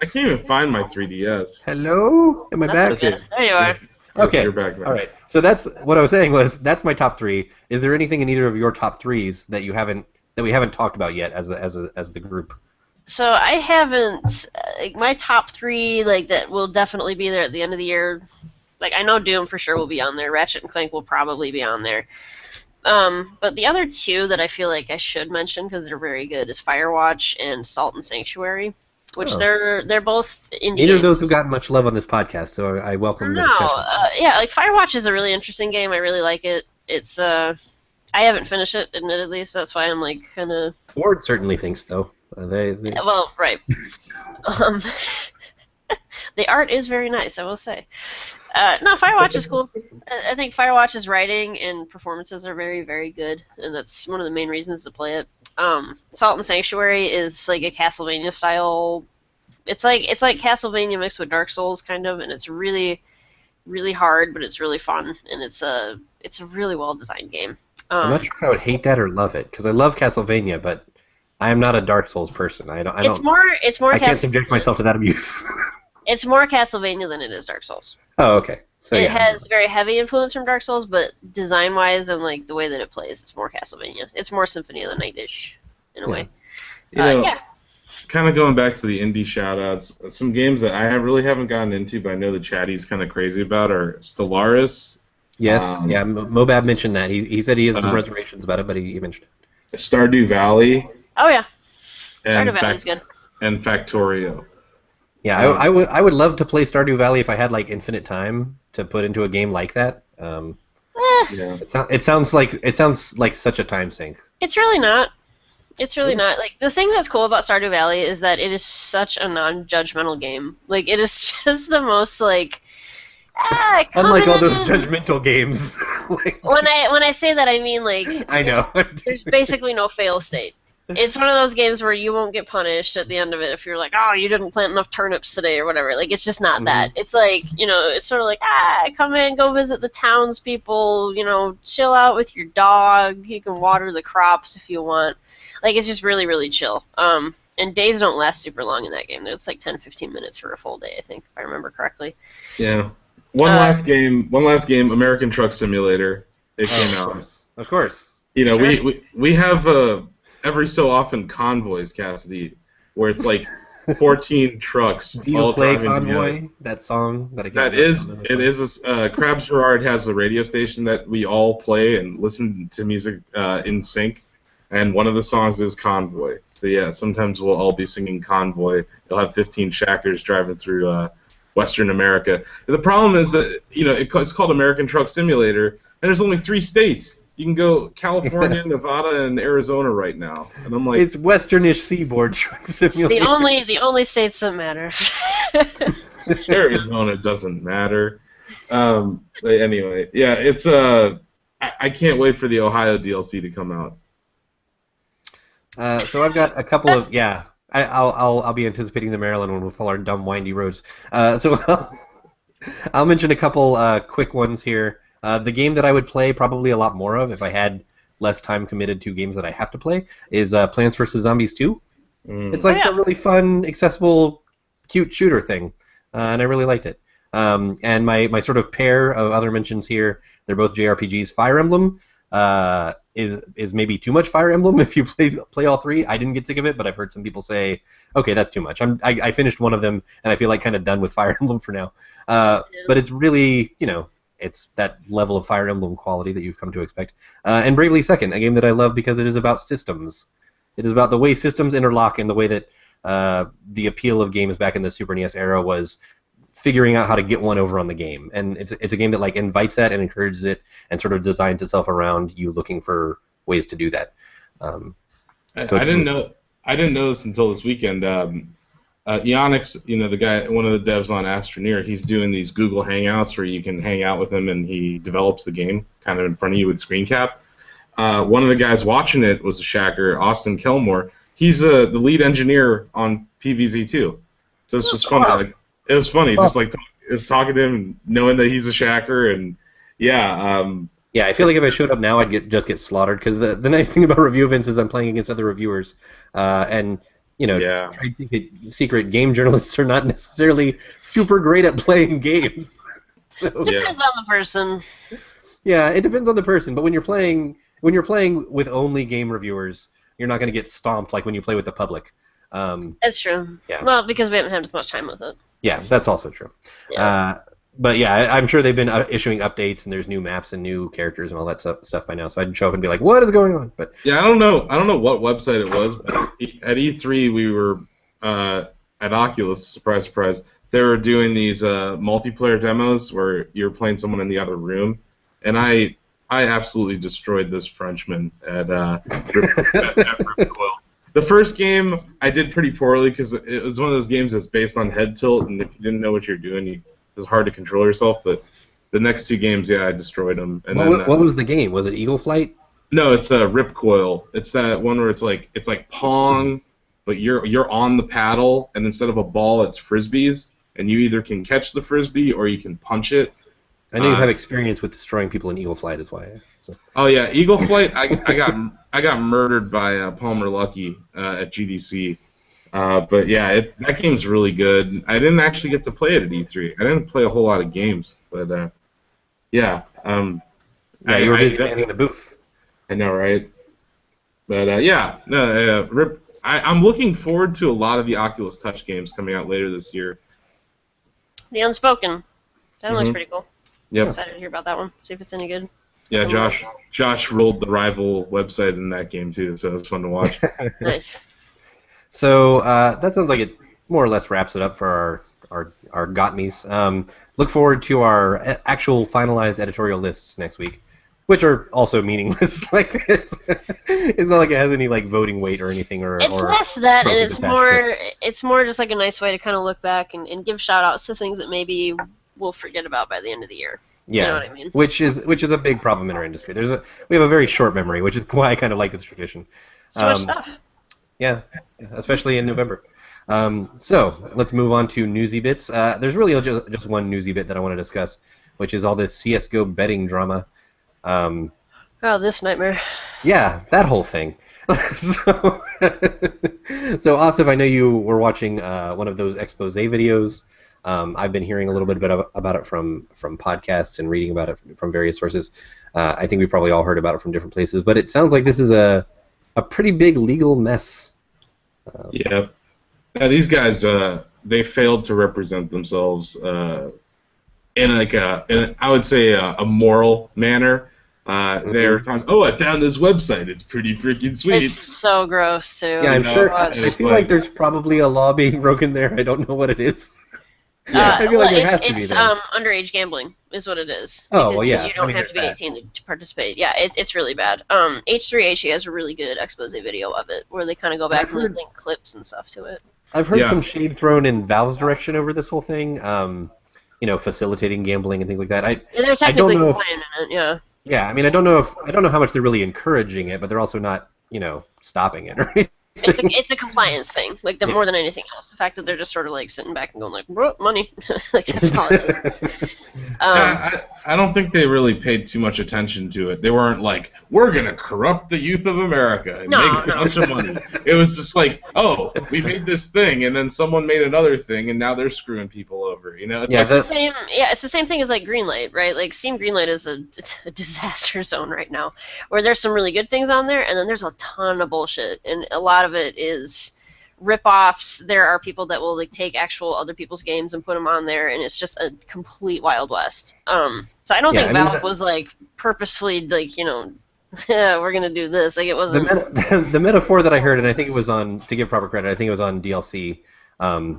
S2: I can't even find my 3DS.
S1: Hello, am I
S3: That's
S1: back?
S3: okay. There you are.
S2: Yes,
S1: Okay.
S2: You're back now.
S1: All right. So that's what I was saying was that's my top 3. Is there anything in either of your top 3s that we haven't talked about yet as the group?
S3: So I haven't like my top 3 like that will definitely be there at the end of the year. Like I know Doom for sure will be on there. Ratchet and Clank will probably be on there. But the other 2 that I feel like I should mention because they're very good is Firewatch and Salt and Sanctuary, which
S1: Oh.
S3: they're both indie
S1: Neither of
S3: games.
S1: those have gotten much love on this podcast, so I welcome the
S3: No,
S1: discussion.
S3: yeah, like Firewatch is a really interesting game. I really like it. It's I haven't finished it, admittedly, so that's why I'm like kind of.
S1: Ford certainly thinks though. They
S3: Well, right. um, the art is very nice, I will say. No, Firewatch is cool. I think Firewatch's writing and performances are very, very good, and that's one of the main reasons to play it. Salt and Sanctuary is like a Castlevania style. It's like Castlevania mixed with Dark Souls, kind of, and it's really, really hard, but it's really fun, and it's a really well designed game.
S1: I'm not sure if I would hate that or love it because I love Castlevania, but I am not a Dark Souls person. I
S3: It's more
S1: I can't
S3: Castlevania.
S1: subject myself to that abuse.
S3: It's more Castlevania than it is Dark Souls.
S1: Oh, okay. So
S3: It
S1: yeah.
S3: has very heavy influence from Dark Souls, but design-wise and like the way that it plays, it's more Castlevania. It's more Symphony of the Night-ish in a
S1: Yeah.
S3: way.
S2: You know,
S3: Yeah.
S2: kind of going back to the indie shoutouts, some games that I really haven't gotten into, but I know the chatty's kind of crazy about are Stellaris,
S1: Yes. Yeah. Mobab mentioned that. He said he has some reservations about it, but he mentioned it.
S2: Stardew Valley,
S3: Oh yeah,
S2: and,
S3: Stardew Valley's good.
S2: and Factorio.
S1: Yeah, I would love to play Stardew Valley if I had like infinite time to put into a game like that.
S2: Yeah.
S1: It sounds like such a time sink.
S3: It's really not. It's really not. Like the thing that's cool about Stardew Valley is that it is such a non-judgmental game. Like it is just the most like. Come
S1: Unlike all
S3: in.
S1: those judgmental games. Like,
S3: When I say that, I mean like.
S1: I know.
S3: There's basically no fail state. It's one of those games where you won't get punished at the end of it if you're like, oh, you didn't plant enough turnips today or whatever. Like, it's just not that. It's like, it's sort of like, come in, go visit the townspeople, chill out with your dog. You can water the crops if you want. Like, it's just really, really chill. And days don't last super long in that game. It's like 10, 15 minutes for a full day, I think, if I remember correctly.
S2: Yeah. One last game, American Truck Simulator. It came out.
S1: Of course.
S2: Sure. We have every so often convoys, Cassidy, where it's like 14 trucks
S1: Do you
S2: all
S1: play
S2: driving
S1: Convoy?
S2: together.
S1: That song that I can't
S2: That
S1: remember
S2: is,
S1: the name
S2: it
S1: of.
S2: is. Krabs Gerard has a radio station that we all play and listen to music in sync, and one of the songs is Convoy. So yeah, sometimes we'll all be singing Convoy. You'll have 15 shackers driving through Western America. The problem is that it's called American Truck Simulator, and there's only 3 states. You can go California, Nevada, and Arizona right now, and I'm like,
S1: It's Westernish Seaboard Truck
S3: It's
S1: Simulator.
S3: the only states that matter.
S2: Arizona doesn't matter. But anyway, yeah, it's I can't wait for the Ohio DLC to come out.
S1: So I've got a couple of I'll be anticipating the Maryland one with all our dumb windy roads. So I'll mention a couple quick ones here. The game that I would play probably a lot more of if I had less time committed to games that I have to play is Plants vs. Zombies 2. It's like a really fun, accessible, cute shooter thing, and I really liked it. And my sort of pair of other mentions here, they're both JRPGs. Fire Emblem is maybe too much Fire Emblem if you play all 3. I didn't get sick of it, but I've heard some people say, okay, that's too much. I finished one of them, and I feel like kind of done with Fire Emblem for now. But it's really, it's that level of Fire Emblem quality that you've come to expect. And Bravely Second, a game that I love because it is about systems. It is about the way systems interlock and the way that the appeal of games back in the Super NES era was figuring out how to get one over on the game. And it's a game that like invites that and encourages it and sort of designs itself around you looking for ways to do that.
S2: I didn't know this until this weekend. Yannick's, the guy, one of the devs on Astroneer, he's doing these Google Hangouts where you can hang out with him and he develops the game kind of in front of you with screen cap. One of the guys watching it was a shacker, Austin Kelmore. He's the lead engineer on PVZ2. So it's just funny. Like, it was funny, just like talking to him and knowing that he's a shacker, and yeah.
S1: Yeah, I feel like if I showed up now, I'd just get slaughtered, because the nice thing about review events is I'm playing against other reviewers, and trade secret game journalists are not necessarily super great at playing games. So,
S3: Depends on the person.
S1: Yeah, it depends on the person, but when you're playing with only game reviewers, you're not going to get stomped like when you play with the public.
S3: That's true.
S1: Yeah.
S3: Well, because we haven't had as much time with it.
S1: Yeah, that's also true.
S3: Yeah.
S1: But yeah, I'm sure they've been issuing updates and there's new maps and new characters and all that stuff by now. So I'd show up and be like, "What is going on?" But
S2: yeah, I don't know what website it was, but at E3 we were at Oculus. Surprise, surprise. They were doing these multiplayer demos where you're playing someone in the other room, and I absolutely destroyed this Frenchman at Rip Coil. The first game I did pretty poorly because it was one of those games that's based on head tilt, and if you didn't know what you're doing, it was hard to control yourself. But the next 2 games, yeah, I destroyed them. And
S1: what was the game? Was it Eagle Flight?
S2: No, it's Rip Coil. It's that one where it's like Pong, but you're on the paddle, and instead of a ball, it's frisbees, and you either can catch the frisbee or you can punch it.
S1: I know you have experience with destroying people in Eagle Flight, is why. So.
S2: Oh yeah, Eagle Flight. I got murdered by Palmer Luckey at GDC. But yeah, that game's really good. I didn't actually get to play it at E3. I didn't play a whole lot of games, but yeah.
S1: Yeah, you were busy manning the booth.
S2: I know, right? But yeah, no, Rip. I'm looking forward to a lot of the Oculus Touch games coming out later this year.
S3: The Unspoken. That looks pretty cool.
S2: Yep.
S3: I'm excited to hear about that one. See if it's any good.
S2: Yeah, Josh rolled the rival website in that game too, so it was fun to watch.
S3: Nice.
S1: So that sounds like it more or less wraps it up for our Got Me's. Look forward to our actual finalized editorial lists next week, which are also meaningless. Like it's not like it has any like voting weight or anything.
S3: It's less that, and it's more just like a nice way to kind of look back and give shout outs to things that maybe we'll forget about by the end of the year.
S1: Yeah,
S3: you know what I mean?
S1: Which is a big problem in our industry. We have a very short memory, which is why I kind of like this tradition.
S3: So much stuff.
S1: Yeah, especially in November. So let's move on to newsy bits. There's really just one newsy bit that I want to discuss, which is all this CS:GO betting drama.
S3: Oh, this nightmare.
S1: Yeah, that whole thing. So Asif, I know you were watching one of those expose videos. I've been hearing a little bit about it from podcasts and reading about it from various sources. I think we probably all heard about it from different places, but it sounds like this is a a pretty big legal mess.
S2: Yeah. These guys, they failed to represent themselves in like I would say a moral manner. They're talking, oh, I found this website. It's pretty freaking sweet.
S3: It's so gross too.
S1: Yeah, I'm sure. I
S2: It's
S1: feel like there's probably a law being broken there. I don't know what it is. I feel like there has to be.
S3: It's underage gambling is what it is.
S1: Oh,
S3: Because
S1: well, yeah.
S3: You don't have to be 18 to participate. Yeah, it's really bad. H3H has a really good expose video of it where they kind of go back and link clips and stuff to it.
S1: I've heard some shade thrown in Valve's direction over this whole thing. Facilitating gambling and things like that.
S3: They're technically compliant in it. Yeah.
S1: Yeah, I mean, I don't know how much they're really encouraging it, but they're also not, stopping it or anything.
S3: It's a compliance thing, more than anything else. The fact that they're just sort of like sitting back and going like, "Bro, money," like that's all it is.
S2: I don't think they really paid too much attention to it. They weren't like, "We're gonna corrupt the youth of America and make a bunch of money." It was just like, "Oh, we made this thing, and then someone made another thing, and now they're screwing people over."
S3: It's the same. Yeah, it's the same thing as like Greenlight, right? Like Steam Greenlight is a disaster zone right now, where there's some really good things on there, and then there's a ton of bullshit, and a lot of it is rip-offs. There are people that will like take actual other people's games and put them on there, and it's just a complete Wild West. So I don't think Valve was like purposefully like we're gonna do this. Like it wasn't.
S1: The metaphor that I heard, and I think it was on, to give proper credit, I think it was on DLC,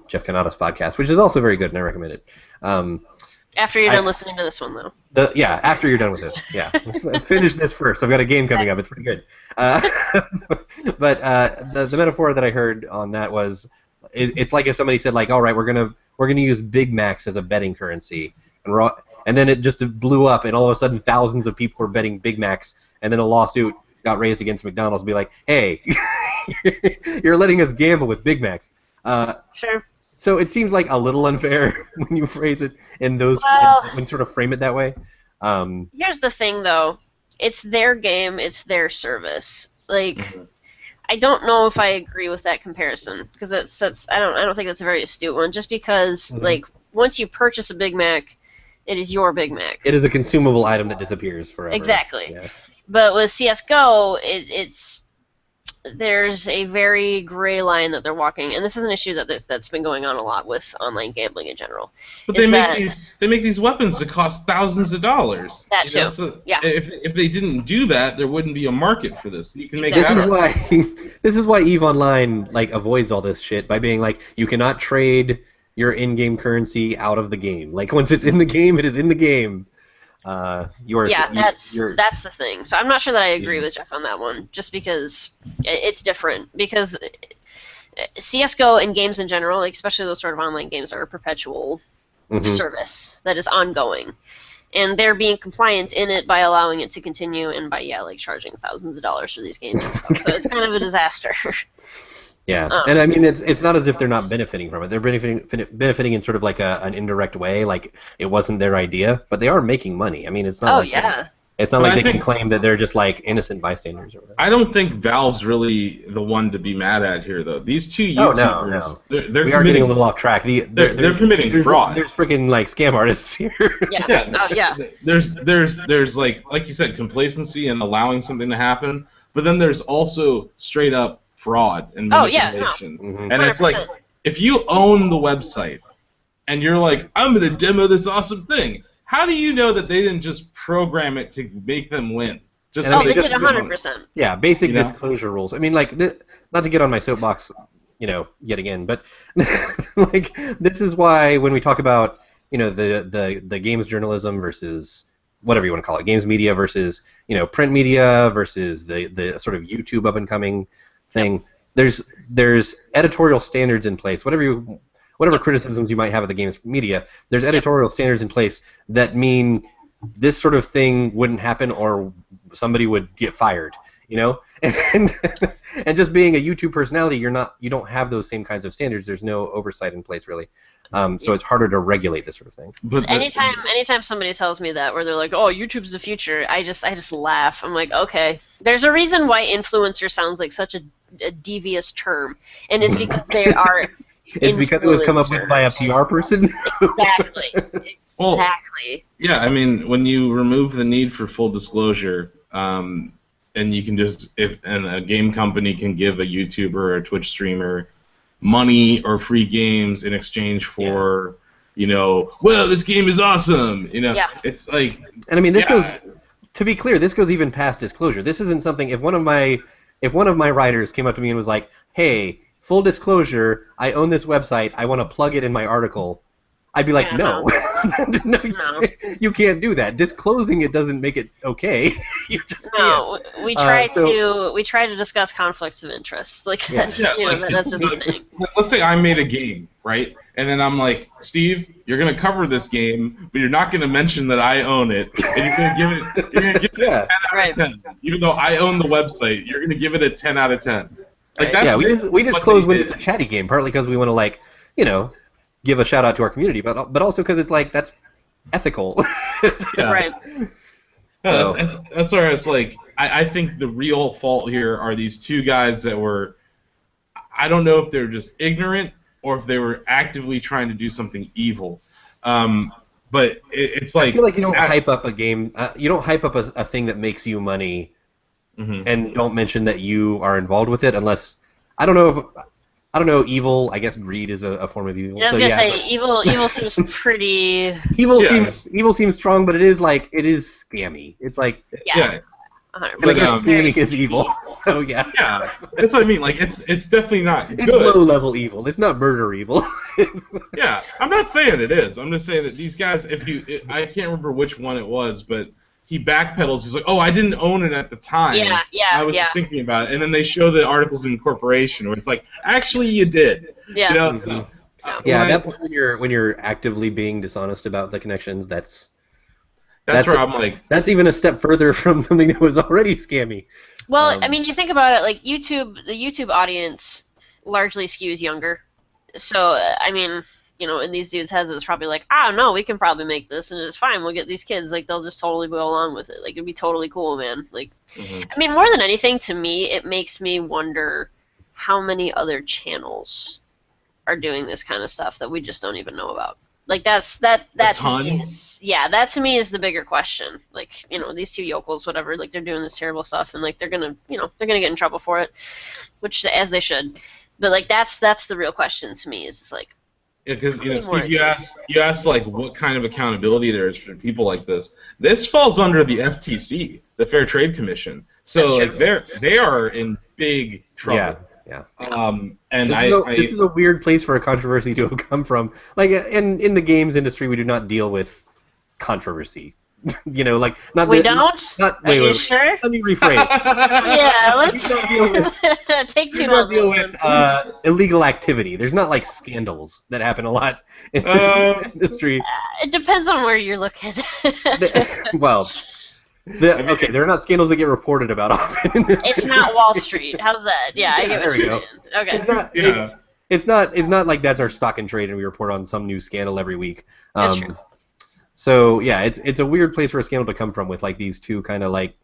S1: Jeff Canada's podcast, which is also very good, and I recommend it.
S3: After you're done listening to this one, though.
S1: After you're done with this, yeah. Finish this first. I've got a game coming up. It's pretty good. But the metaphor that I heard on that was, it's like if somebody said like, all right, we're gonna use Big Macs as a betting currency, and then it just blew up, and all of a sudden thousands of people were betting Big Macs, and then a lawsuit got raised against McDonald's to be like, hey, you're letting us gamble with Big Macs.
S3: Sure.
S1: So it seems like a little unfair when you phrase it in those, when you sort of frame it that way.
S3: Here's the thing, though. It's their game. It's their service. Like, I don't know if I agree with that comparison, because I don't think that's a very astute one. Just because like once you purchase a Big Mac, it is your Big Mac.
S1: It is a consumable item that disappears forever.
S3: Exactly.
S1: Yeah.
S3: But with CS:GO, there's a very gray line that they're walking, and this is an issue that's been going on a lot with online gambling in general.
S2: But they make these weapons that cost thousands of dollars.
S3: That too.
S2: So
S3: yeah.
S2: If they didn't do that, there wouldn't be a market for this. You can make
S1: This is why EVE Online like avoids all this shit by being like, you cannot trade your in-game currency out of the game. Like once it's in the game, it is in the game.
S3: That's the thing. So I'm not sure that I agree with Jeff on that one, just because it's different. Because CS:GO and games in general, like especially those sort of online games, are a perpetual service that is ongoing, and they're being compliant in it by allowing it to continue and by charging thousands of dollars for these games and stuff. So it's kind of a disaster.
S1: Yeah, and I mean it's not as if they're not benefiting from it. They're benefiting in sort of like an indirect way, like it wasn't their idea, but they are making money. I mean, it's not. It's not like they can claim that they're just like innocent bystanders or whatever.
S2: I don't think Valve's really the one to be mad at here, though. These two YouTubers,
S1: we are getting a little off track.
S2: They're committing fraud.
S1: There's freaking like scam artists here.
S3: Yeah.
S2: There's like you said, complacency and allowing something to happen, but then there's also straight up fraud and manipulation. And it's like, if you own the website and you're like, I'm going to demo this awesome thing, how do you know that they didn't just program it to make them win?
S3: They did 100%.
S1: Yeah, basic disclosure rules. I mean, like, not to get on my soapbox, yet again, but like, this is why when we talk about, the games journalism versus whatever you want to call it, games media versus, print media versus the sort of YouTube up and coming thing. There's editorial standards in place. Whatever criticisms you might have of the games media, there's editorial standards in place that mean this sort of thing wouldn't happen or somebody would get fired. And just being a YouTube personality, you don't have those same kinds of standards. There's no oversight in place really. So it's harder to regulate this sort of thing.
S3: But anytime somebody tells me that, where they're like, "Oh, YouTube's the future," I just laugh. I'm like, okay. There's a reason why influencer sounds like such a devious term, and it's because they are.
S1: It's because it was come up with by a PR person.
S3: Exactly.
S2: Well, yeah, I mean, when you remove the need for full disclosure, and you can just and a game company can give a YouTuber or a Twitch streamer money or free games in exchange for well, this game is awesome. It's like,
S1: and I mean, this goes, to be clear, this goes even past disclosure. This isn't something, if one of my writers came up to me and was like, hey, full disclosure, I own this website, I want to plug it in my article, I'd be like, no. No, you can't do that. Disclosing it doesn't make it okay. You just can't.
S3: We try to discuss conflicts of interest. Like that's that's just the thing.
S2: Let's say I made a game, right? And then I'm like, Steve, you're gonna cover this game, but you're not gonna mention that I own it, and you're gonna give it a 10 out of 10. Even though I own the website, you're gonna give it a 10 out of 10. Like that's
S1: we just close when it's a chatty game, partly because we want to give a shout out to our community, but also because it's like that's ethical.
S3: Right.
S2: No, that's where it's like I think the real fault here are these two guys that were, I don't know if they're just ignorant or if they were actively trying to do something evil. But it's like,
S1: I feel like you don't hype up a game. You don't hype up a thing that makes you money, and don't mention that you are involved with it unless I don't know. Evil. I guess greed is a form of evil.
S3: I was gonna say evil. Evil seems pretty.
S1: Evil seems strong, but it is scammy. It's like
S3: 100%.
S1: Like scamming is evil. So yeah.
S2: Yeah, that's what I mean. Like it's definitely not good.
S1: It's low level evil. It's not murder evil.
S2: Yeah, I'm not saying it is. I'm just saying that these guys, I can't remember which one it was, but he backpedals. He's like, "Oh, I didn't own it at the time. I was just thinking about it." And then they show the articles of incorporation, where it's like, "Actually, you did."
S3: Yeah.
S2: So,
S1: at that point, when you're actively being dishonest about the connections, that's
S2: where I'm like,
S1: that's even a step further from something that was already scammy.
S3: Well, I mean, you think about it, like the YouTube audience largely skews younger. So, I mean, in these dudes' heads, it's probably like, no, we can probably make this, and it's fine. We'll get these kids. Like, they'll just totally go along with it. Like, it'd be totally cool, man. Like, I mean, more than anything, to me, it makes me wonder how many other channels are doing this kind of stuff that we just don't even know about. Like, that to me is, that to me is the bigger question. Like, these two yokels, whatever, like, they're doing this terrible stuff, and like, they're gonna get in trouble for it, which as they should. But like, that's the real question to me. Is it's like.
S2: Yeah, because Steve, you asked like what kind of accountability there is for people like this. This falls under the FTC, the Fair Trade Commission. So like they are in big trouble.
S1: Yeah.
S2: And
S1: this is a weird place for a controversy to have come from. Like in the games industry, we do not deal with controversy. Like not.
S3: We don't. Are you sure?
S1: Let me rephrase.
S3: Yeah, let's take too long.
S1: We don't deal with illegal activity. There's not like scandals that happen a lot in the industry.
S3: It depends on where you're looking.
S1: Okay, there are not scandals that get reported about often.
S3: It's not Wall Street. How's that? Yeah, I get what you're saying. Okay.
S1: It's not like that's our stock and trade and we report on some new scandal every week.
S3: That's true.
S1: So yeah, it's a weird place for a scandal to come from with like these two kind of like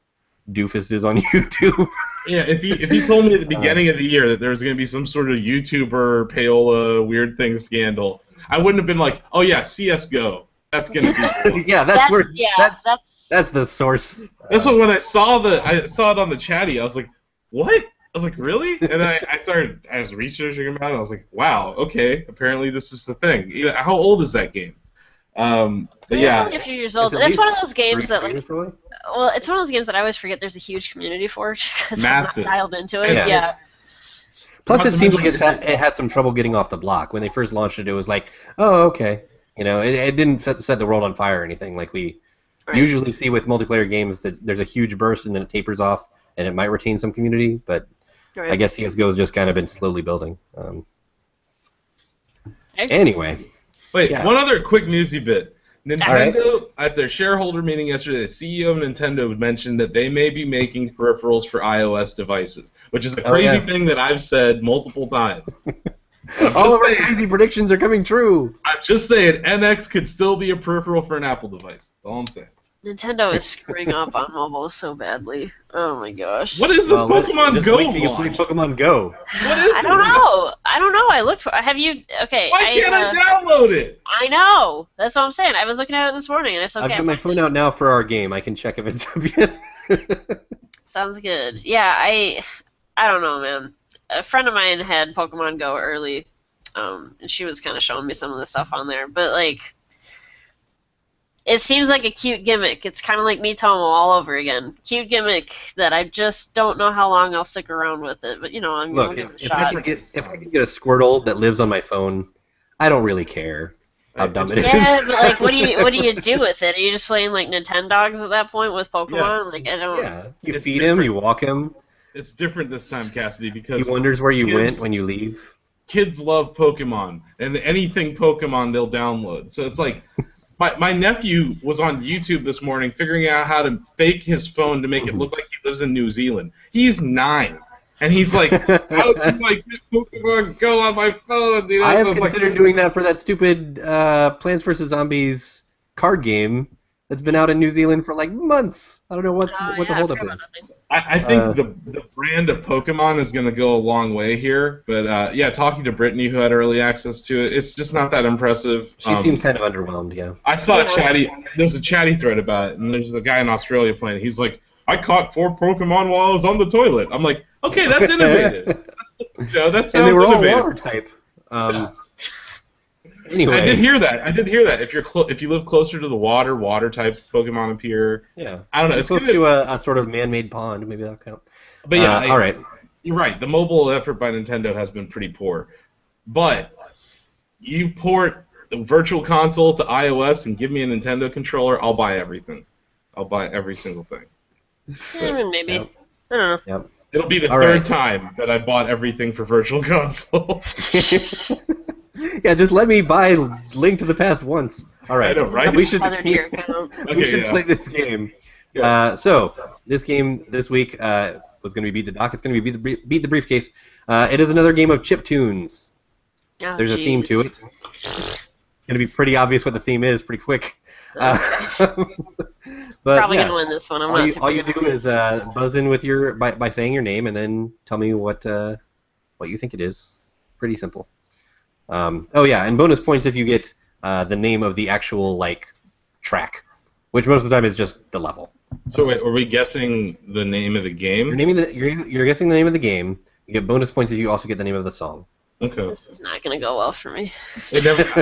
S1: doofuses on YouTube.
S2: Yeah, if you told me at the beginning of the year that there was going to be some sort of YouTuber payola weird thing scandal, I wouldn't have been like, oh yeah, CS:GO. That's gonna be.
S1: Yeah, that's the source.
S2: That's what when I saw it on the chatty, I was like, what? I was like, really? And then I was researching about it. And I was like, wow, okay, apparently this is the thing. How old is that game? But
S3: it's
S2: yeah,
S3: only a few years old. That's one of those games that like. Well, it's one of those games that I always forget there's a huge community for, just because I'm not dialed into it. Yeah.
S1: Plus, it seems like it had some trouble getting off the block when they first launched it. It was like, oh, okay, it didn't set the world on fire or anything like we usually see with multiplayer games. That there's a huge burst and then it tapers off, and it might retain some community, but I guess CS:GO has just kind of been slowly building. Anyway.
S2: Wait, one other quick newsy bit. Nintendo, at their shareholder meeting yesterday, the CEO of Nintendo mentioned that they may be making peripherals for iOS devices, which is a crazy thing that I've said multiple times.
S1: All of our crazy predictions are coming true.
S2: I'm just saying, NX could still be a peripheral for an Apple device. That's all I'm saying.
S3: Nintendo is screwing up on mobile so badly. Oh my gosh.
S2: What is this Pokemon Go?
S1: Wait till you play Pokemon Go.
S2: What is it?
S3: I don't know. I looked for. Have you? Okay.
S2: Why can't I download it?
S3: I know. That's what I'm saying. I was looking at it this morning and I still can't.
S1: I've got my phone out now for our game. I can check if it's up yet.
S3: Sounds good. Yeah, I don't know, man. A friend of mine had Pokemon Go early, and she was kind of showing me some of the stuff on there. But like, it seems like a cute gimmick. It's kind of like Miitomo all over again. Cute gimmick that I just don't know how long I'll stick around with it. But I'm gonna
S1: Look,
S3: give it a
S1: if I
S3: shot.
S1: can get a Squirtle that lives on my phone, I don't really care how dumb it is.
S3: Yeah, but like, what do you do with it? Are you just playing like Nintendogs at that point with Pokemon?
S2: Yes.
S3: Like, I don't.
S1: Yeah, you
S2: It's
S1: feed
S2: different.
S1: him, you walk him.
S2: It's different this time, Cassidy,
S1: He
S2: because
S1: wonders where you
S2: kids-
S1: went when you leave.
S2: kids love Pokemon, and anything Pokemon they'll download. So it's like, my nephew was on YouTube this morning figuring out how to fake his phone to make it look like he lives in New Zealand. He's 9, and he's like, how do I get Pokemon Go on my phone? You know?
S1: I have
S2: So it's
S1: considered doing that for that stupid Plants vs. Zombies card game that's been out in New Zealand for like months. I don't know what the holdup is.
S2: I think the brand of Pokemon is going to go a long way here, but yeah, talking to Brittany, who had early access to it, it's just not that impressive.
S1: She seemed kind of underwhelmed, yeah.
S2: I saw there's a chatty thread about it, and there's a guy in Australia playing it. He's like, I caught 4 Pokemon while I was on the toilet. I'm like, okay, that's innovative. That sounds
S1: And they were all
S2: innovative.
S1: water type. Anyway.
S2: I did hear that. If you live closer to the water type Pokemon appear.
S1: Yeah.
S2: I don't know.
S1: It's close to a sort of man-made pond. Maybe that'll count.
S2: But yeah,
S1: all right.
S2: You're right. The mobile effort by Nintendo has been pretty poor. But you port the Virtual Console to iOS and give me a Nintendo controller, I'll buy everything. I'll buy every single thing.
S3: Maybe.
S1: Yep.
S3: I don't know.
S1: Yep.
S2: It'll be the third time that I bought everything for Virtual Console.
S1: Yeah, just let me buy Link to the Past once. All right.
S2: I know, right?
S1: We should
S2: Okay,
S1: play this game.
S2: Yes.
S1: So this game this week was going to be Beat the Dock. It's going to be Beat the Briefcase. It is another game of chiptunes.
S3: Oh,
S1: There's a theme to it. It's going to be pretty obvious what the theme is pretty quick. But
S3: Probably
S1: yeah,
S3: gonna win this one.
S1: all you do is buzz in with by saying your name and then tell me what you think it is. Pretty simple. Oh yeah, and bonus points if you get the name of the actual track, which most of the time is just the level.
S2: So wait, are we guessing the name of the game?
S1: You're guessing the name of the game. You get bonus points if you also get the name of the song.
S2: Okay.
S3: This is not gonna go well for me.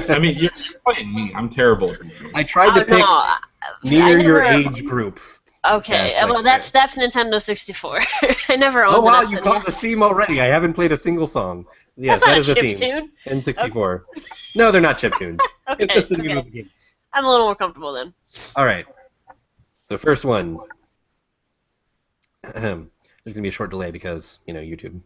S2: I mean, you're playing me. I'm terrible.
S1: I tried to pick near your age group.
S3: Okay,
S1: Yes,
S3: well that's Nintendo 64. I never owned
S1: Oh wow,
S3: an
S1: you
S3: SNES.
S1: caught the theme already. I haven't played a single song. Yes,
S3: That's not
S1: that
S3: a
S1: is a
S3: chip
S1: theme.
S3: tune.
S1: N64. No, they're not chiptunes.
S3: Okay,
S1: It's just the name
S3: okay.
S1: of the game.
S3: I'm a little more comfortable then.
S1: All right. So first one. There's gonna be a short delay because YouTube.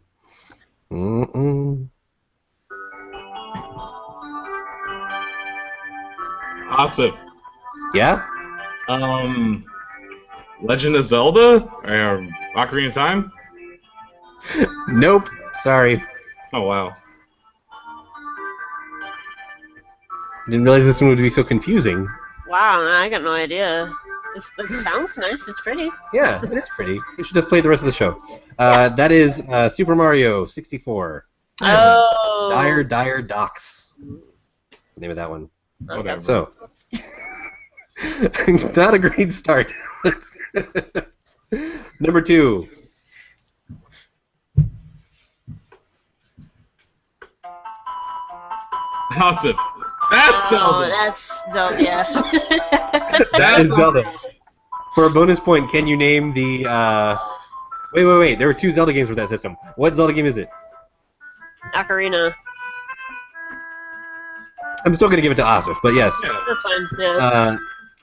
S2: Asif.
S1: Yeah.
S2: Legend of Zelda or Ocarina of Time?
S1: Nope. Sorry.
S2: Oh wow.
S1: Didn't realize this one would be so confusing.
S3: Wow, I got no idea. It sounds nice. It's pretty.
S1: Yeah, it is pretty. You should just play the rest of the show. That is Super Mario 64.
S3: Oh.
S1: Dire Docks. Name of that one.
S2: Whatever.
S1: So, not a great start. Number 2.
S2: Asif. That's Zelda.
S3: That's Zelda. Yeah.
S1: That is Zelda. For a bonus point, can you name the? Wait. There were 2 Zelda games with that system. What Zelda game is it?
S3: Ocarina.
S1: I'm still gonna give it to Asif, but yes.
S2: Yeah.
S3: That's fine. Yeah.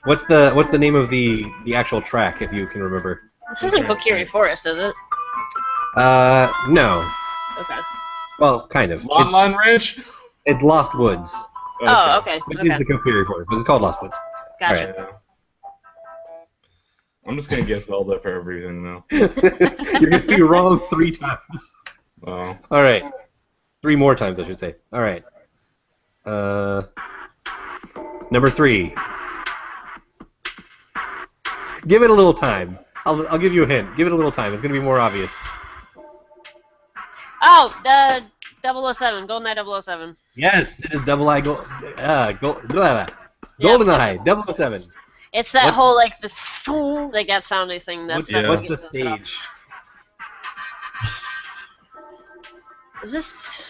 S1: What's the name of the actual track, if you can remember?
S3: This isn't Kokiri Forest, is it?
S1: No.
S3: Okay.
S1: Well, kind of.
S2: Lon Lon Ranch?
S1: It's Lost Woods.
S3: Oh, okay.
S1: Which
S3: Okay.
S1: is the Kokiri Forest, but it's called Lost Woods.
S3: Gotcha.
S1: Alright.
S2: Yeah. I'm just gonna guess Zelda for everything though.
S1: You're gonna be wrong 3 times.
S2: Wow.
S1: All right. 3 more times, I should say. All right. Number 3. Give it a little time. I'll give you a hint. Give it a little time. It's gonna be more obvious.
S3: Oh, 007. GoldenEye 007.
S1: Yes, it is GoldenEye 007.
S3: It's that
S1: What's-
S3: whole like like that sounding thing.
S1: What's
S3: That's
S1: the
S3: what gets it up.
S1: stage?
S3: Is this?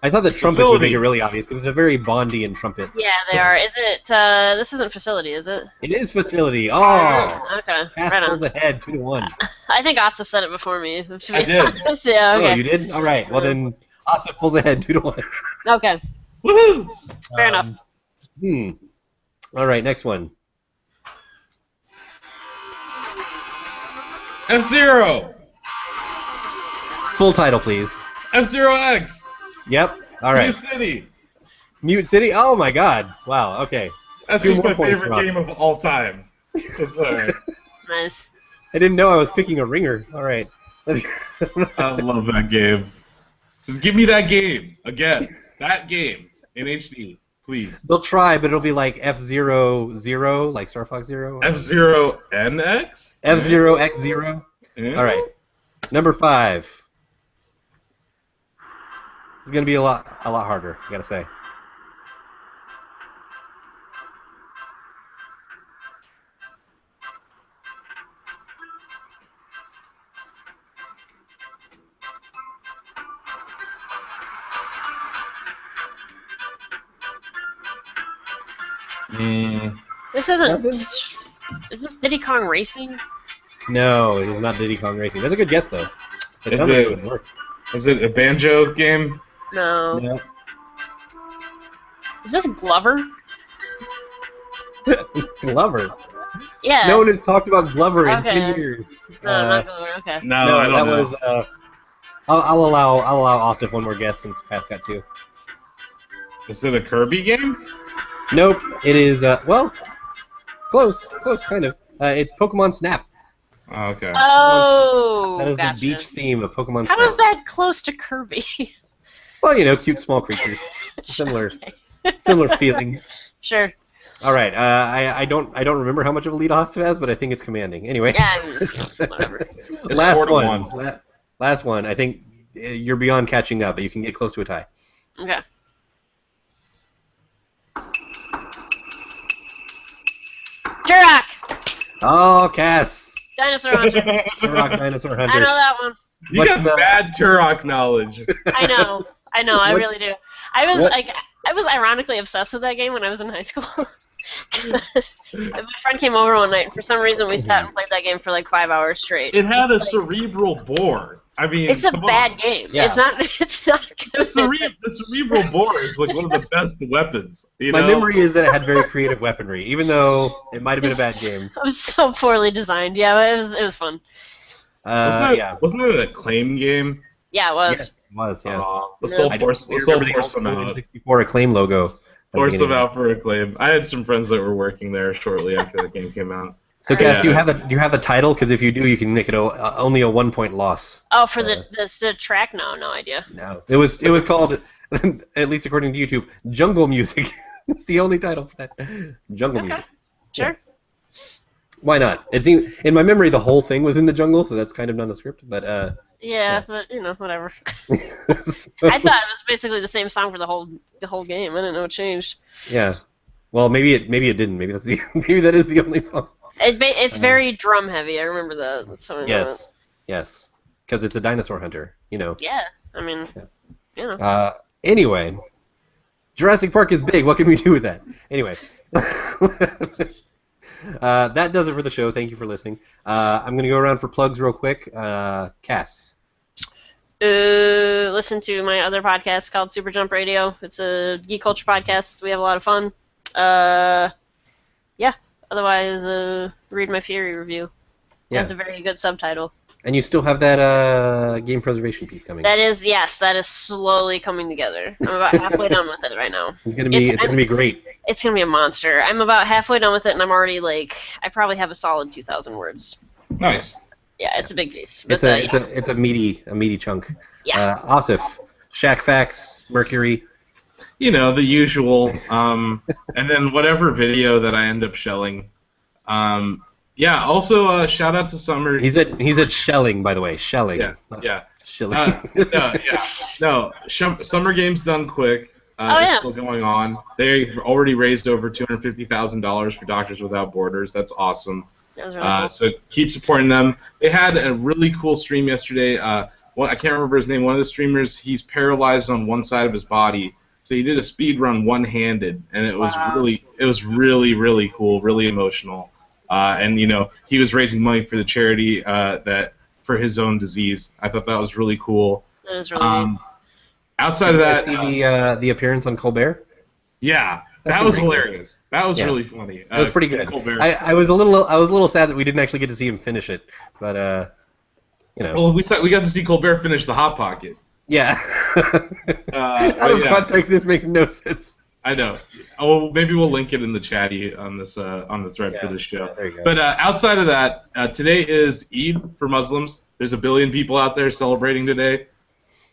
S1: I thought the trumpets would make
S2: Facility.
S1: it really obvious because it's a very Bondian trumpet.
S3: Yeah, they are. Is it? This isn't facility, is it?
S1: It is facility. Oh,
S3: Okay,
S1: Cass
S3: right
S1: pulls
S3: on.
S1: ahead 2-1.
S3: I think Asif said it before me. To be
S2: I did.
S3: honest. Yeah.
S1: Oh,
S3: Okay.
S1: you did? All right. Well then, Asif pulls ahead 2-1.
S3: Okay.
S2: Woohoo!
S3: Fair enough.
S1: All right, next one.
S2: F-Zero!
S1: Full title, please.
S2: F-Zero X!
S1: Yep. All right.
S2: New City!
S1: Mute City. Oh my God. Wow. Okay.
S2: That's
S1: Two
S2: just
S1: more
S2: my
S1: points
S2: favorite
S1: for us.
S2: game of all time. It's alright.
S3: Nice.
S1: I didn't know I was picking a ringer. All right.
S2: I love that game. Just give me that game again. That game in HD, please.
S1: They'll try, but it'll be like F-Zero, like Star Fox Zero.
S2: F-Zero NX?
S1: F-Zero X-Zero.
S2: Yeah.
S1: All right. Number 5. This is gonna be a lot harder. I gotta say.
S3: This isn't. Is this Diddy Kong Racing?
S1: No, it is not Diddy Kong Racing. That's a good guess though. It
S2: Is
S1: sounds like
S2: it-
S1: it would work.
S2: Is it a banjo game?
S3: No.
S1: No.
S3: Is this Glover?
S1: Glover.
S3: Yeah.
S1: No one has talked about Glover in
S3: Okay.
S1: 10 years.
S3: No, not Glover. Okay.
S2: No,
S1: no,
S2: I don't
S1: that
S2: know.
S1: was. I'll allow Asif one more guess since Cass got 2.
S2: Is it a Kirby game?
S1: Nope. It is. Well, close, kind of. It's Pokemon Snap.
S2: Oh, okay.
S3: Oh.
S1: That is
S3: gotcha.
S1: the beach theme of Pokemon
S3: How
S1: Snap.
S3: is that close to Kirby?
S1: Well, you know, cute small creatures. Similar feeling.
S3: Sure.
S1: All right. I don't remember how much of a lead Asif has, but I think it's commanding. Anyway.
S3: Yeah. I mean, whatever.
S2: It's
S1: Last
S2: 4-1.
S1: one. Last one. I think you're beyond catching up, but you can get close to a tie.
S3: Okay. Turok!
S1: Oh, Cass.
S3: Dinosaur Hunter.
S1: Turok Dinosaur
S3: I
S1: Hunter.
S3: know that one.
S2: You
S1: What's
S2: got
S1: the-
S2: bad Turok knowledge.
S3: I know. I
S1: What-
S3: really do. I was
S1: what-
S3: like, I was ironically obsessed with that game when I was in high school. 'Cause my friend came over one night, and for some reason we sat and played that game for like 5 hours straight.
S2: It had a cerebral bore. I mean,
S3: It's a
S2: come on.
S3: bad game.
S1: Yeah.
S3: It's not. It's not
S2: The,
S3: good.
S2: the cerebral bore is like one of the best weapons. You
S1: My
S2: know?
S1: memory is that it had very creative weaponry, even though it might have been a bad game.
S3: It was so poorly designed. Yeah, it was fun.
S2: Wasn't it a Acclaim game?
S3: Yeah, it was.
S1: Yes, it was, yeah.
S2: Let's
S3: No.
S2: all
S1: I
S2: force,
S1: don't
S2: let's all
S1: remember the
S2: force them
S1: old
S2: out.
S1: 64 Acclaim logo.
S2: Force them out for Acclaim. I had some friends that were working there shortly after the game came out.
S1: So, Cass,
S2: Yeah.
S1: do you have the title? Because if you do, you can make it only a 1-point loss.
S3: Oh, for the track? No idea.
S1: No, it was called, at least according to YouTube, Jungle Music. It's the only title for that. Jungle
S3: Okay.
S1: Music.
S3: Sure.
S1: Why not? It seemed, in my memory, the whole thing was in the jungle, so that's kind of nondescript. But
S3: Yeah, but whatever. I thought it was basically the same song for the whole game. I didn't know it changed.
S1: yeah. Well, maybe it didn't. Maybe maybe that is the only song.
S3: It's very drum heavy. I remember that. That's something.
S1: Yes, because it's a dinosaur hunter. You know.
S3: Yeah, I mean, you know.
S1: Anyway, Jurassic Park is big. What can we do with that? Anyway. That does it for the show. Thank you for listening. I'm going to go around for plugs real quick. Cass.
S3: Listen to my other podcast called Super Jump Radio. It's a geek culture podcast. We have a lot of fun. Yeah. Otherwise, read my Fury review. It
S1: Yeah.
S3: has a very good subtitle.
S1: And you still have that game preservation piece coming.
S3: That is slowly coming together. I'm about halfway done with it right now.
S1: It's going to be great.
S3: It's gonna be a monster. I'm about halfway done with it, and I'm already I probably have a solid 2,000 words.
S2: Nice.
S3: Yeah, it's a big piece. But,
S1: It's a meaty chunk.
S3: Yeah.
S1: Asif, Shack Facts, Mercury.
S2: You know, the usual. And then whatever video that I end up shelling. Yeah, also shout out to Summer.
S1: He's at Shelling, by the way. Shelling.
S2: Yeah.
S1: Shilling.
S2: No, Summer Games Done Quick. is still going on. They've already raised over $250,000 for Doctors Without Borders. That's awesome.
S3: That was really cool.
S2: So keep supporting them. They had a really cool stream yesterday. I can't remember his name. One of the streamers, he's paralyzed on one side of his body, so he did a speed run one-handed, and it was really cool, really emotional. And he was raising money for the charity that for his own disease. I thought that was really cool.
S3: That was really neat.
S2: Outside of that,
S1: see the appearance on Colbert.
S2: Yeah, that was hilarious. That was really funny.
S1: That was pretty good. I was a little sad that we didn't actually get to see him finish it, but
S2: Well, we got to see Colbert finish the Hot Pocket.
S1: Yeah. Out of context, this makes no sense.
S2: I know. Oh, maybe we'll link it in the chatty on this on the thread for this show.
S1: There you go.
S2: But outside of that, today is Eid for Muslims. There's a billion people out there celebrating today.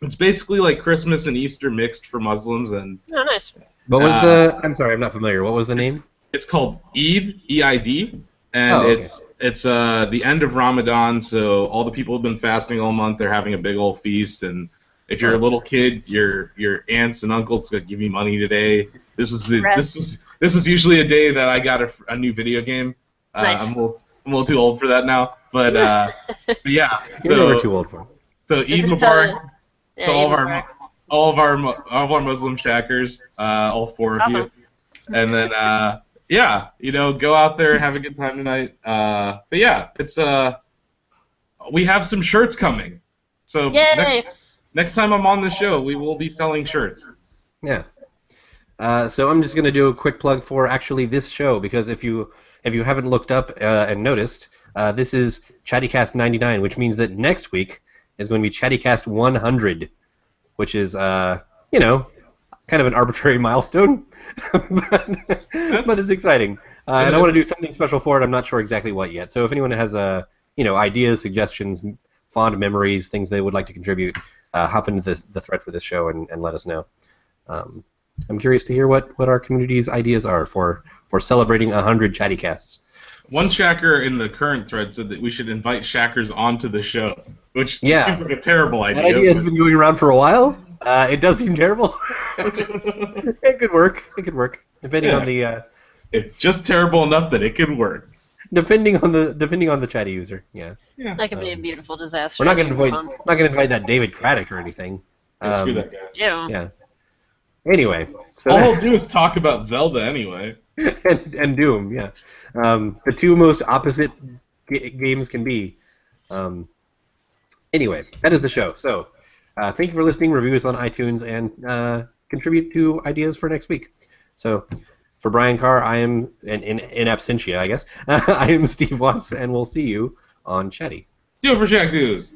S2: It's basically like Christmas and Easter mixed for Muslims. And
S3: oh, nice.
S1: What was the? I'm sorry, I'm not familiar. What was the name?
S2: It's called Eid, E-I-D, and it's the end of Ramadan. So all the people have been fasting all month. They're having a big old feast, and if you're a little kid, your aunts and uncles gonna give you money today. This was usually a day that I got a new video game.
S3: Nice.
S2: I'm a little too old for that now, but yeah.
S1: You're never too old for it.
S2: So Eid Mubarak to all of our Muslim shackers, all four of you, and then go out there and have a good time tonight. But yeah, it's we have some shirts coming. So next time I'm on the show, we will be selling shirts.
S1: Yeah. So I'm just going to do a quick plug for actually this show, because if you haven't looked up and noticed, this is Chattycast 99, which means that next week is going to be Chattycast 100, which is, kind of an arbitrary milestone, but it's exciting. And I want to do something special for it. I'm not sure exactly what yet. So if anyone has ideas, suggestions, fond memories, things they would like to contribute, hop into the thread for this show and let us know. I'm curious to hear what our community's ideas are for celebrating 100 Chattycasts.
S2: One shacker in the current thread said that we should invite shackers onto the show, which seems like a terrible idea.
S1: That idea has been going around for a while. It does seem terrible. It could work. Depending on the.
S2: It's just terrible enough that it could work.
S1: Depending on the chatty user. Yeah.
S3: That could be a beautiful disaster.
S1: We're not going to invite that David Craddock or anything.
S2: Screw that guy.
S3: Yeah.
S1: Anyway, so
S2: all we'll do is talk about Zelda anyway.
S1: and Doom, yeah. The two most opposite games can be. Anyway, that is the show. So, thank you for listening. Review us on iTunes and contribute to ideas for next week. So, for Brian Carr, I am in absentia, I guess. I am Steve Watts, and we'll see you on Chatty.
S2: Do it for Shack News.